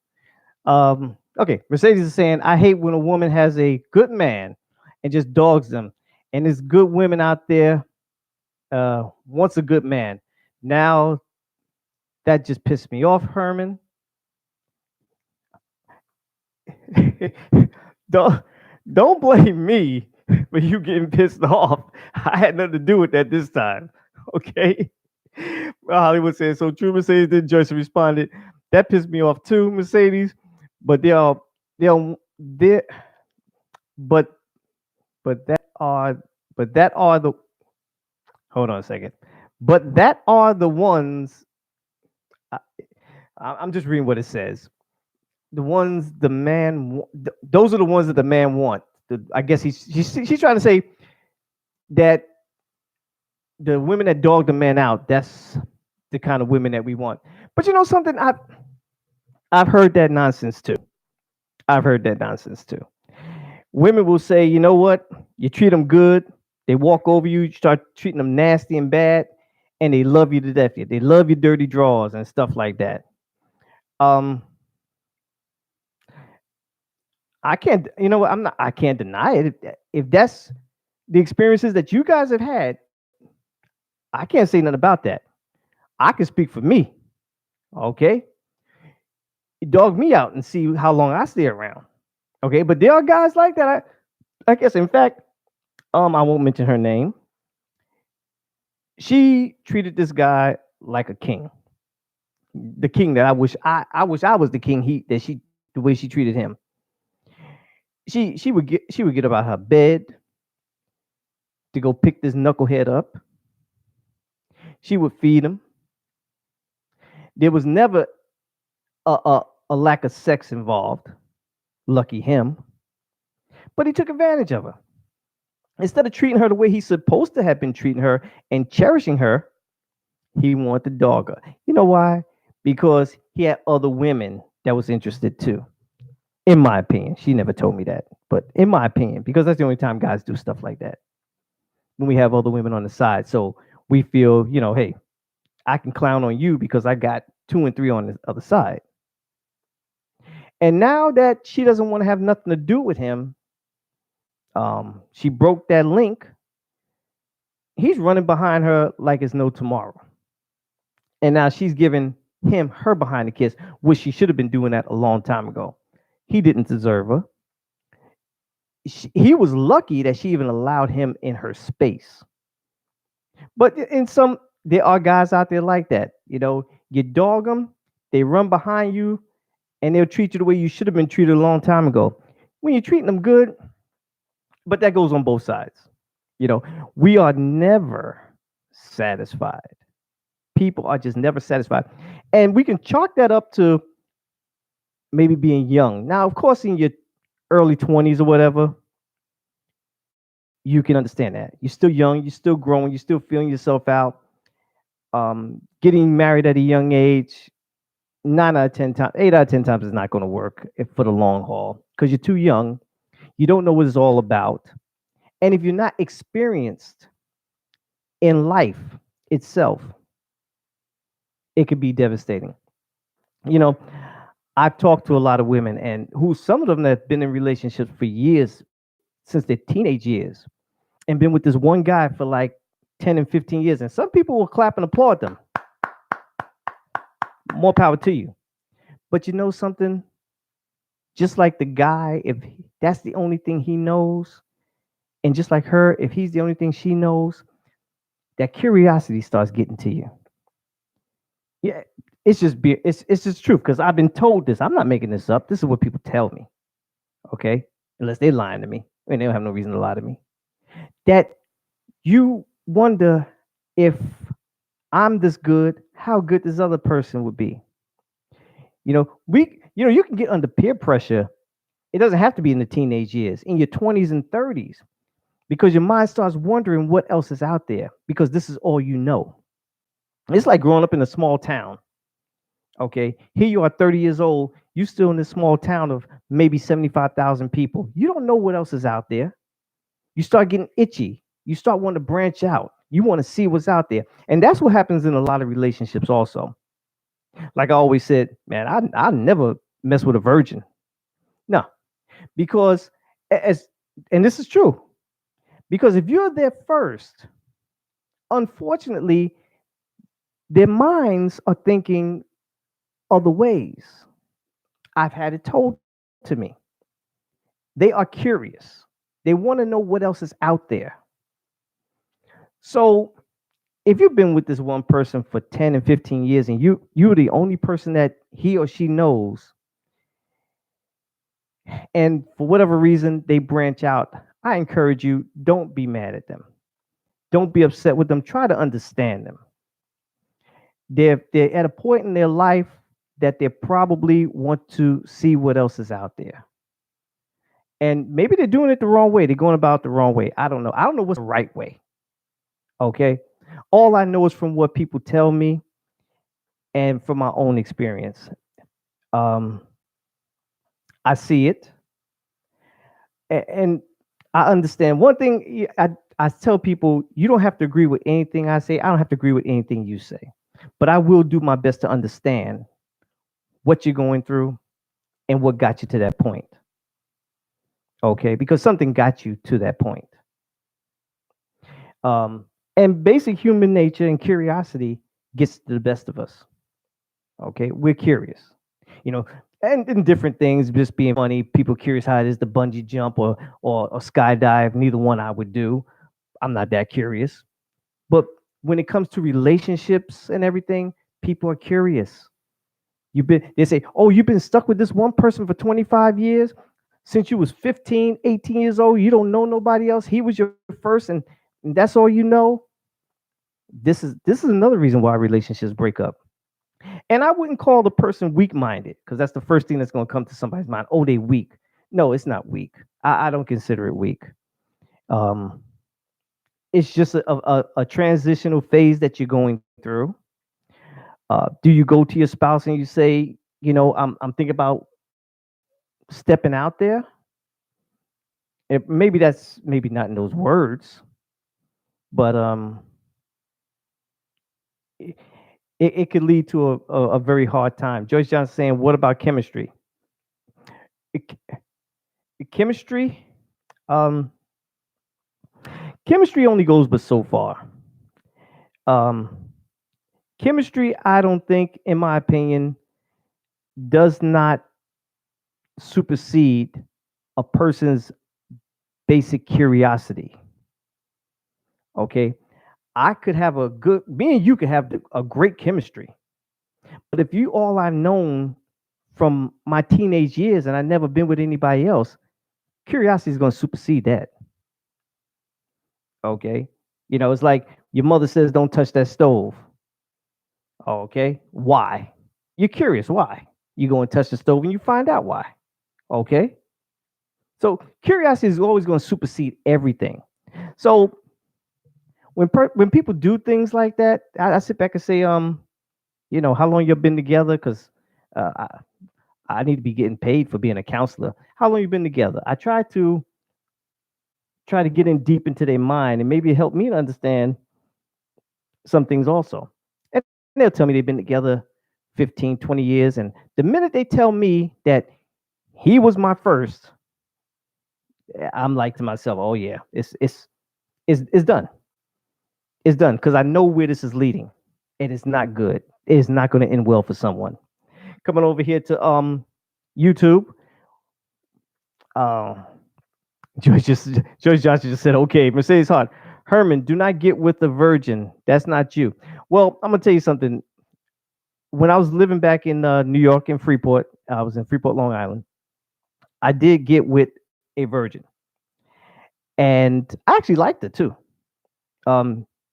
Okay, Mercedes is saying, I hate when a woman has a good man and just dogs them, and there's good women out there wants a good man. Now that just pissed me off, Herman. don't don't blame me for you getting pissed off. I had nothing to do with that this time. Okay. Well, Hollywood said so true. Mercedes then Joyce responded. That pissed me off too, Mercedes. But they are but but that are the hold on a second. But that are the ones I, I'm just reading what it says. The ones the man those are the ones that the man want. I guess she's trying to say that the women that dog the man out, that's the kind of women that we want. But you know something, I've heard that nonsense too. I've heard that nonsense too. Women will say, you know what, you treat them good, they walk over you, you start treating them nasty and bad, and they love you to death. They love your dirty drawers and stuff like that. um I can't, you know what, I can't deny it. If that's the experiences that you guys have had, I can't say nothing about that. I can speak for me. Okay, dog me out and see how long I stay around. Okay, but there are guys like that. I guess, in fact, I won't mention her name. She treated this guy like a king, the king that I wish I was the king. The way she treated him. She would get up out her bed to go pick this knucklehead up. She would feed him. There was never a lack of sex involved. Lucky him. But he took advantage of her. Instead of treating her the way he's supposed to have been treating her and cherishing her, he wanted to dog her. You know why? Because he had other women that was interested too. In my opinion, she never told me that, but in my opinion, because that's the only time guys do stuff like that, when we have other women on the side. So we feel, hey, I can clown on you because I got two and three on the other side. And now that she doesn't want to have nothing to do with him, she broke that link. He's running behind her like it's no tomorrow. And now she's giving him her behind the kiss, which she should have been doing that a long time ago. He didn't deserve her. He was lucky that she even allowed him in her space. But there are guys out there like that. You dog them, they run behind you, and they'll treat you the way you should have been treated a long time ago. When you're treating them good, but that goes on both sides. You know, we are never satisfied. People are just never satisfied. And we can chalk that up to maybe being young. Now, of course, in your early 20s or whatever, you can understand that. You're still young, you're still growing, you're still feeling yourself out. Getting married at a young age, 9 out of 10 times, 8 out of 10 times is not going to work for the long haul because you're too young. You don't know what it's all about. And if you're not experienced in life itself, it could be devastating. You know, I've talked to a lot of women and some of them that have been in relationships for years, since their teenage years, and been with this one guy for like 10 and 15 years. And some people will clap and applaud them. More power to you. But you know something? Just like the guy, if that's the only thing he knows, and just like her, if he's the only thing she knows, that curiosity starts getting to you. Yeah, it's just truth because I've been told this. I'm not making this up. This is what people tell me. Okay, unless they're lying to me. I mean, they don't have no reason to lie to me. That you wonder if I'm this good, how good this other person would be. You can get under peer pressure. It doesn't have to be in the teenage years, in your 20s and 30s, because your mind starts wondering what else is out there because this is all you know. It's like growing up in a small town. Okay. Here you are 30 years old. You still in this small town of maybe 75,000 people. You don't know what else is out there. You start getting itchy. You start wanting to branch out. You want to see what's out there. And that's what happens in a lot of relationships also. Like I always said, man, I never mess with a virgin. No, because as and this is true. Because if you're there first, unfortunately, their minds are thinking other ways. I've had it told to me. They are curious. They want to know what else is out there. So if you've been with this one person for 10 and 15 years and you're the only person that he or she knows, and for whatever reason they branch out, I encourage you, don't be mad at them. Don't be upset with them. Try to understand them. They're at a point in their life that they probably want to see what else is out there. And maybe they're doing it the wrong way. They're going about the wrong way. I don't know. I don't know what's the right way. Okay. All I know is from what people tell me and from my own experience. Um, I see it, and I understand. One thing I tell people, you don't have to agree with anything I say. I don't have to agree with anything you say, but I will do my best to understand what you're going through and what got you to that point. Okay, because something got you to that point. Um, and basic human nature and curiosity gets the best of us. Okay, we're curious, you know, and different things just being funny. People curious how it is to bungee jump or skydive. Neither one I would do. I'm not that curious. But when it comes to relationships and everything, people are curious. They say, oh, you've been stuck with this one person for 25 years since you was 15, 18 years old. You don't know nobody else. He was your first, and that's all you know. This is another reason why relationships break up. And I wouldn't call the person weak minded because that's the first thing that's going to come to somebody's mind. Oh, they weak. No, it's not weak. I don't consider it weak. Um, it's just a transitional phase that you're going through. Do you go to your spouse and you say, I'm thinking about stepping out there? Maybe that's maybe not in those words, but it, it could lead to a very hard time. Joyce Johnson saying, what about chemistry? It- Chemistry, um, chemistry only goes but so far. Um, Chemistry, I don't think, in my opinion, does not supersede a person's basic curiosity. Okay, I could have me and you could have a great chemistry, but if you all I've known from my teenage years and I never been with anybody else, curiosity is going to supersede that. Okay, it's like your mother says, "Don't touch that stove." Okay, why? You're curious why. You go and touch the stove and you find out why. Okay, so curiosity is always going to supersede everything. So when people do things like that, I sit back and say, how long you've been together? Because uh, I, I need to be getting paid for being a counselor. How long you been together? I try to get in deep into their mind and maybe help me to understand some things also. And they'll tell me they've been together 15, 20 years. And the minute they tell me that he was my first, I'm like to myself, oh yeah, it's done. It's done because I know where this is leading. It is not good. It is not going to end well for someone. Coming over here to YouTube, uh, George Johnson just said, okay, Mercedes Hart, Herman, do not get with the virgin. That's not you. Well, I'm gonna tell you something. When I was living back in New York in Freeport, I was in Freeport, Long Island. I did get with a virgin, and I actually liked her too.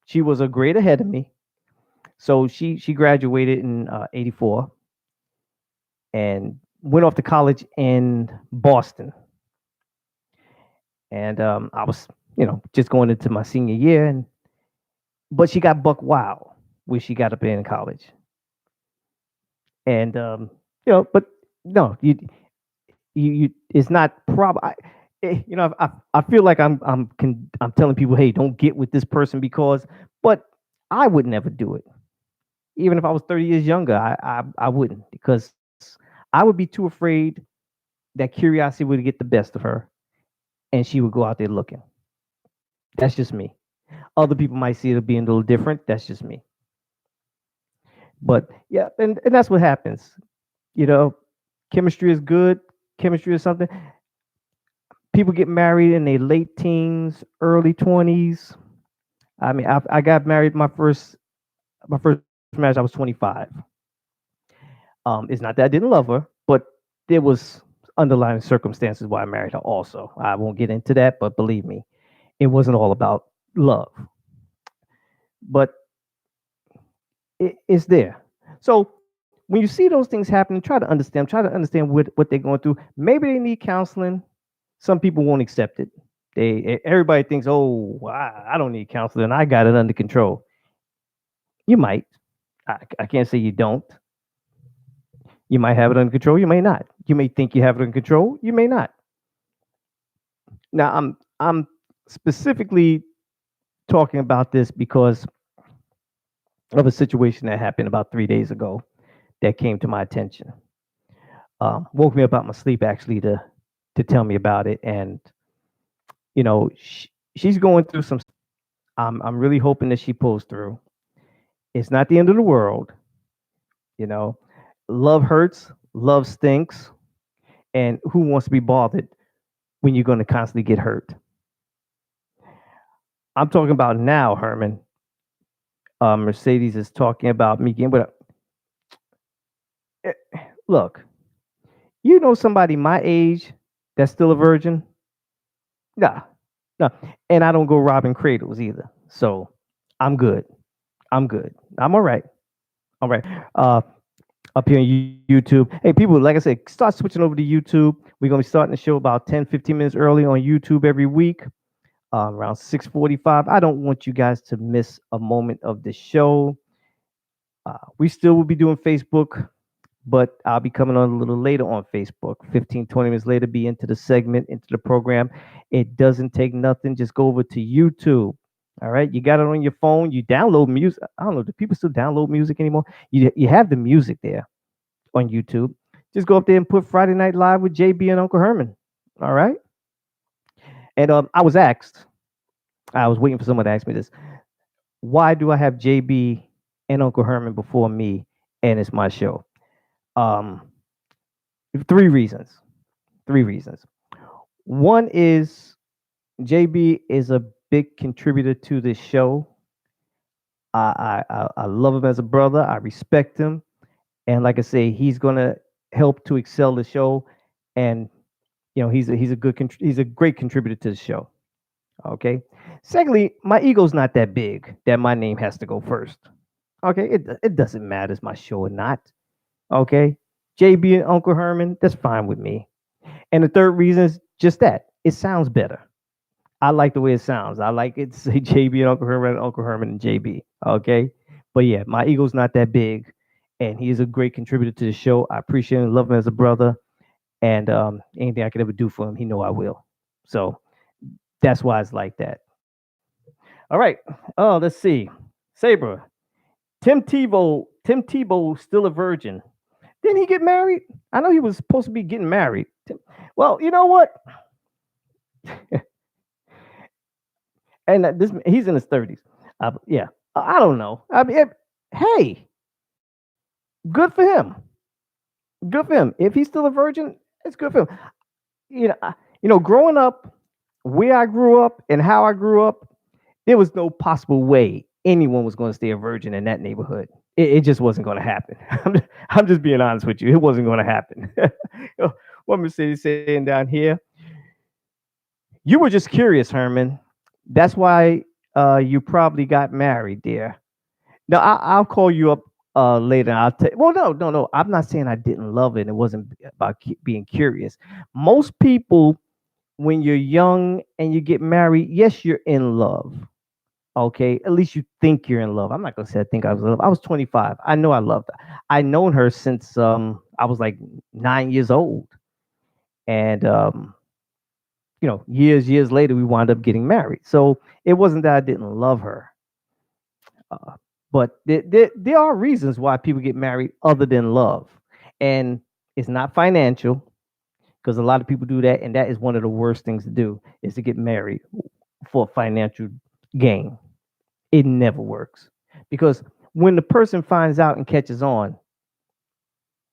She was a grade ahead of me, So she graduated in '84 and went off to college in Boston. And I was, just going into my senior year, and but she got buck wild when she got up in college. And but no, it's not I feel like I'm telling people, hey, don't get with this person because, but I would never do it. Even if I was 30 years younger, I wouldn't, because I would be too afraid that curiosity would get the best of her and she would go out there looking. That's just me. Other people might see it being a little different. That's just me. But yeah, and that's what happens. You know, chemistry is good. Chemistry is something. People get married in their late teens, early 20s. I mean, I got married my first marriage. I was 25. It's not that I didn't love her, but there was underlying circumstances why I married her. Also, I won't get into that, but believe me, it wasn't all about love, but it's there. So when you see those things happening, try to understand. Try to understand what they're going through. Maybe they need counseling. Some people won't accept it. Everybody thinks, oh, I don't need counseling. I got it under control. You might. I can't say you don't. You might have it under control. You may not. You may think you have it under control. You may not. Now, I'm specifically talking about this because of a situation that happened about 3 days ago that came to my attention. Woke me up out my sleep actually to tell me about it, and she's going through some. I'm really hoping that she pulls through. It's not the end of the world. You know, love hurts, love stinks, and who wants to be bothered when you're going to constantly get hurt? I'm talking about now, Herman. Mercedes is talking about me getting. But look, you know somebody my age that's still a virgin? Nah, no, and I don't go robbing cradles either. So I'm good. I'm good. I'm all right. All right. Up here on YouTube. Hey, people, like I said, start switching over to YouTube. We're going to be starting the show about 10, 15 minutes early on YouTube every week, around 6:45. I don't want you guys to miss a moment of the show. We still will be doing Facebook, but I'll be coming on a little later on Facebook. 15, 20 minutes later, be into the segment, into the program. It doesn't take nothing. Just go over to YouTube. All right. You got it on your phone. You download music. I don't know. Do people still download music anymore? You have the music there on YouTube. Just go up there and put Friday Night Live with JB and Uncle Herman. All right. And I was waiting for someone to ask me this. Why do I have JB and Uncle Herman before me and it's my show? Um, three reasons. Three reasons. One is JB is a big contributor to this show. I love him as a brother. I respect him, and like I say, he's gonna help to excel the show. And he's a great contributor to the show. Okay. Secondly, my ego's not that big that my name has to go first. Okay, it doesn't matter if it's my show or not. Okay, JB and Uncle Herman, that's fine with me. And the third reason is just that it sounds better. I like the way it sounds. I like it to say JB and Uncle Herman and JB. Okay, but yeah, my ego's not that big, and he is a great contributor to the show. I appreciate him, love him as a brother, and anything I could ever do for him, he know I will. So that's why it's like that. All right. Oh, let's see. Saber, Tim Tebow still a virgin. Didn't he get married? I know he was supposed to be getting married. Well, you know what? And this he's in his 30s. Yeah, I don't know. I mean, hey, good for him. Good for him. If he's still a virgin, it's good for him. Growing up where I grew up and how I grew up, there was no possible way anyone was going to stay a virgin in that neighborhood. It just wasn't going to happen. I'm just being honest with you. It wasn't going to happen. What Mercedes saying down here? You were just curious, Herman. That's why you probably got married, dear. No, I'll call you up later. I'll tell. Well, no, no, no. I'm not saying I didn't love it. It wasn't about being curious. Most people, when you're young and you get married, yes, you're in love. Okay, at least you think you're in love. I'm not gonna say I think I was in love. I was 25. I know I loved her. I known her since I was like 9 years old, and years later we wound up getting married. So it wasn't that I didn't love her, uh, but there are reasons why people get married other than love, and it's not financial because a lot of people do that, and that is one of the worst things to do is to get married for financial gain. It never works because when the person finds out and catches on,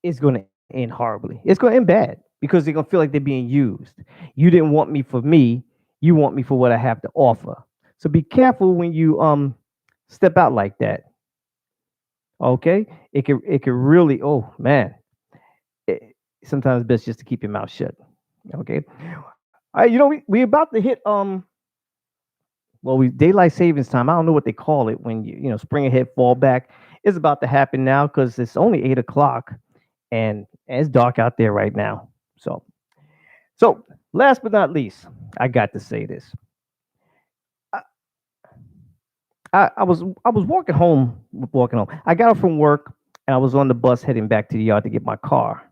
it's going to end horribly. It's going to end bad because they're going to feel like they're being used. You didn't want me for me. You want me for what I have to offer. So be careful when you step out like that. Okay, it can really, oh man, it, sometimes it's best just to keep your mouth shut. Okay, all right, we about to hit well, we daylight savings time. I don't know what they call it when spring ahead, fall back is about to happen now because it's only 8 o'clock and it's dark out there right now. So last but not least, I got to say this. I, I was walking home. I got off from work and I was on the bus heading back to the yard to get my car.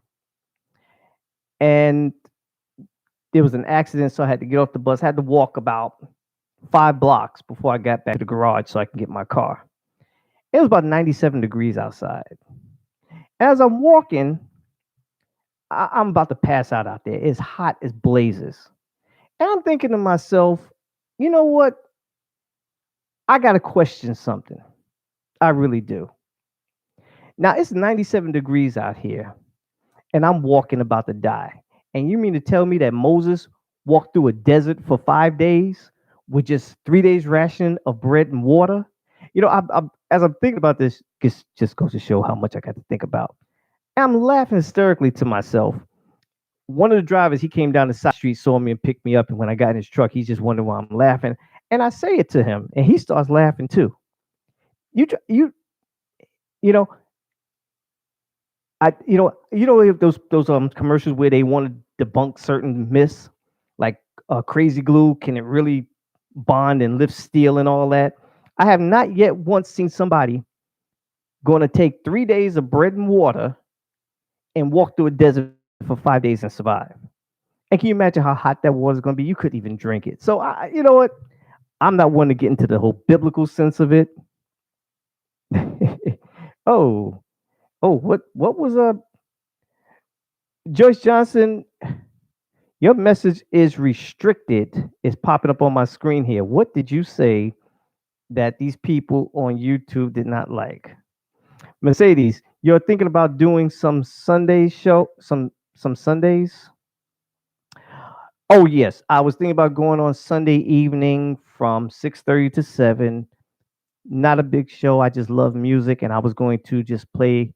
And there was an accident, so I had to get off the bus. I had to walk about 5 blocks before I got back to the garage so I can get my car. It was about 97 degrees outside. As I'm walking, I'm about to pass out there. It's hot as blazes. And I'm thinking to myself, you know what? I got to question something. I really do. Now, it's 97 degrees out here, and I'm walking about to die. And you mean to tell me that Moses walked through a desert for 5 days with just 3 days ration of bread and water? As I'm thinking about this, just goes to show how much I got to think about. And I'm laughing hysterically to myself. One of the drivers, he came down the side street, saw me and picked me up. And when I got in his truck, he's just wondering why I'm laughing. And I say it to him, and he starts laughing too. You know, if those commercials where they want to debunk certain myths, like crazy glue, can it really bond and lift steel and all that? I have not yet once seen somebody going to take 3 days of bread and water and walk through a desert for 5 days and survive. And can you imagine how hot that water is going to be? You couldn't even drink it. So you know what? I'm not one to get into the whole biblical sense of it. oh, what was Joyce Johnson? Your message is restricted. It's popping up on my screen here. What did you say that these people on YouTube did not like? Mercedes, you're thinking about doing some Sunday show, some Sundays? Oh yes, I was thinking about going on Sunday evening from 6:30 to 7. Not a big show. I just love music, and I was going to just play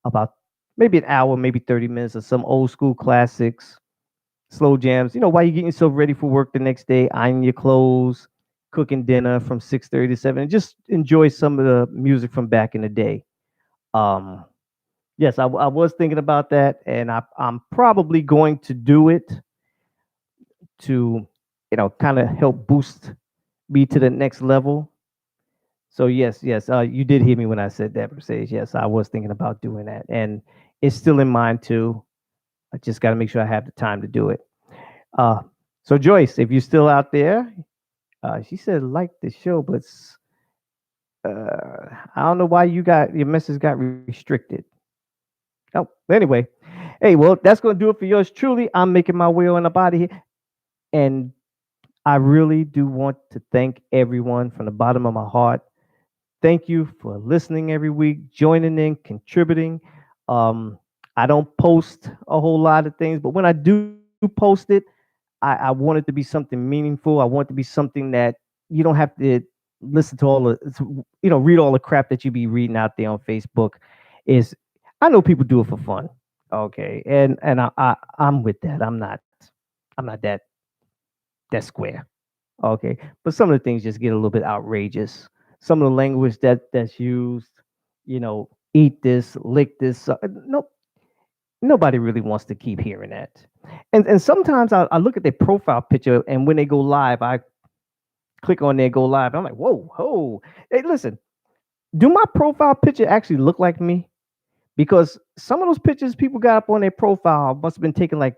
about maybe an hour, maybe 30 minutes of some old school classics, slow jams. While you're getting yourself ready for work the next day, ironing your clothes, cooking dinner from 6:30 to 7, and just enjoy some of the music from back in the day. Um, yes, I was thinking about that, and I'm probably going to do it to, kind of help boost me to the next level. So yes, yes, you did hear me when I said that, Mercedes. Yes, I was thinking about doing that, and it's still in mind too. I just got to make sure I have the time to do it. Uh, so Joyce, if you're still out there, she said like the show, but I don't know why your message got restricted. Oh, anyway, hey, well, that's gonna do it for yours truly. I'm making my way on up out of here, and I really do want to thank everyone from the bottom of my heart. Thank you for listening every week, joining in, contributing. Um, I don't post a whole lot of things, but when I do post it, I want it to be something meaningful. I want it to be something that you don't have to listen to read all the crap that you be reading out there on Facebook. Is I know people do it for fun, okay, and I'm with that. I'm not that square, okay. But some of the things just get a little bit outrageous. some of the language that's used, you know, eat this, lick this. No, nobody really wants to keep hearing that. And sometimes I look at their profile picture, and when they go live, I click on there, go live. I'm like, whoa, whoa. Hey, listen, do my profile picture actually look like me? Because some of those pictures people got up on their profile must have been taken like,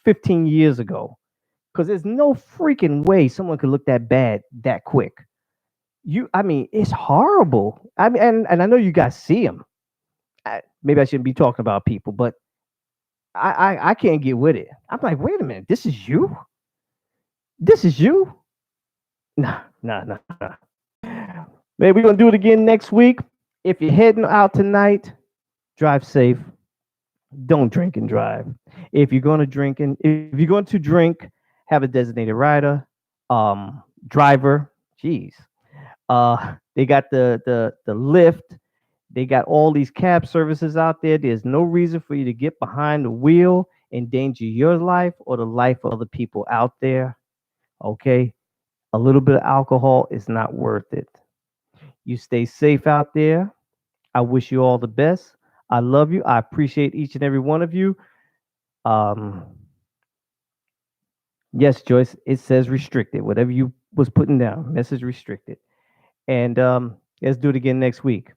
15 years ago. Because there's no freaking way someone could look that bad that quick. I mean, it's horrible. I mean, and I know you guys see them. Maybe I shouldn't be talking about people, but I can't get with it. I'm like, wait a minute, this is you? This is you? Nah, nah, nah, nah. Maybe we're gonna do it again next week. If you're heading out tonight, drive safe. Don't drink and drive. If you're going to drink, have a designated rider, driver. Jeez. They got the lift. They got all these cab services out there. There's no reason for you to get behind the wheel, endanger your life or the life of other people out there. Okay, a little bit of alcohol is not worth it. You stay safe out there. I wish you all the best. I love you. I appreciate each and every one of you. Um, yes, Joyce, it says restricted. Whatever you was putting down, message restricted. And let's do it again next week.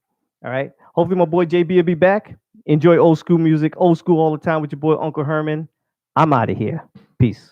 All right. Hopefully, my boy JB will be back. Enjoy old school music, old school all the time with your boy Uncle Herman. I'm out of here. Peace.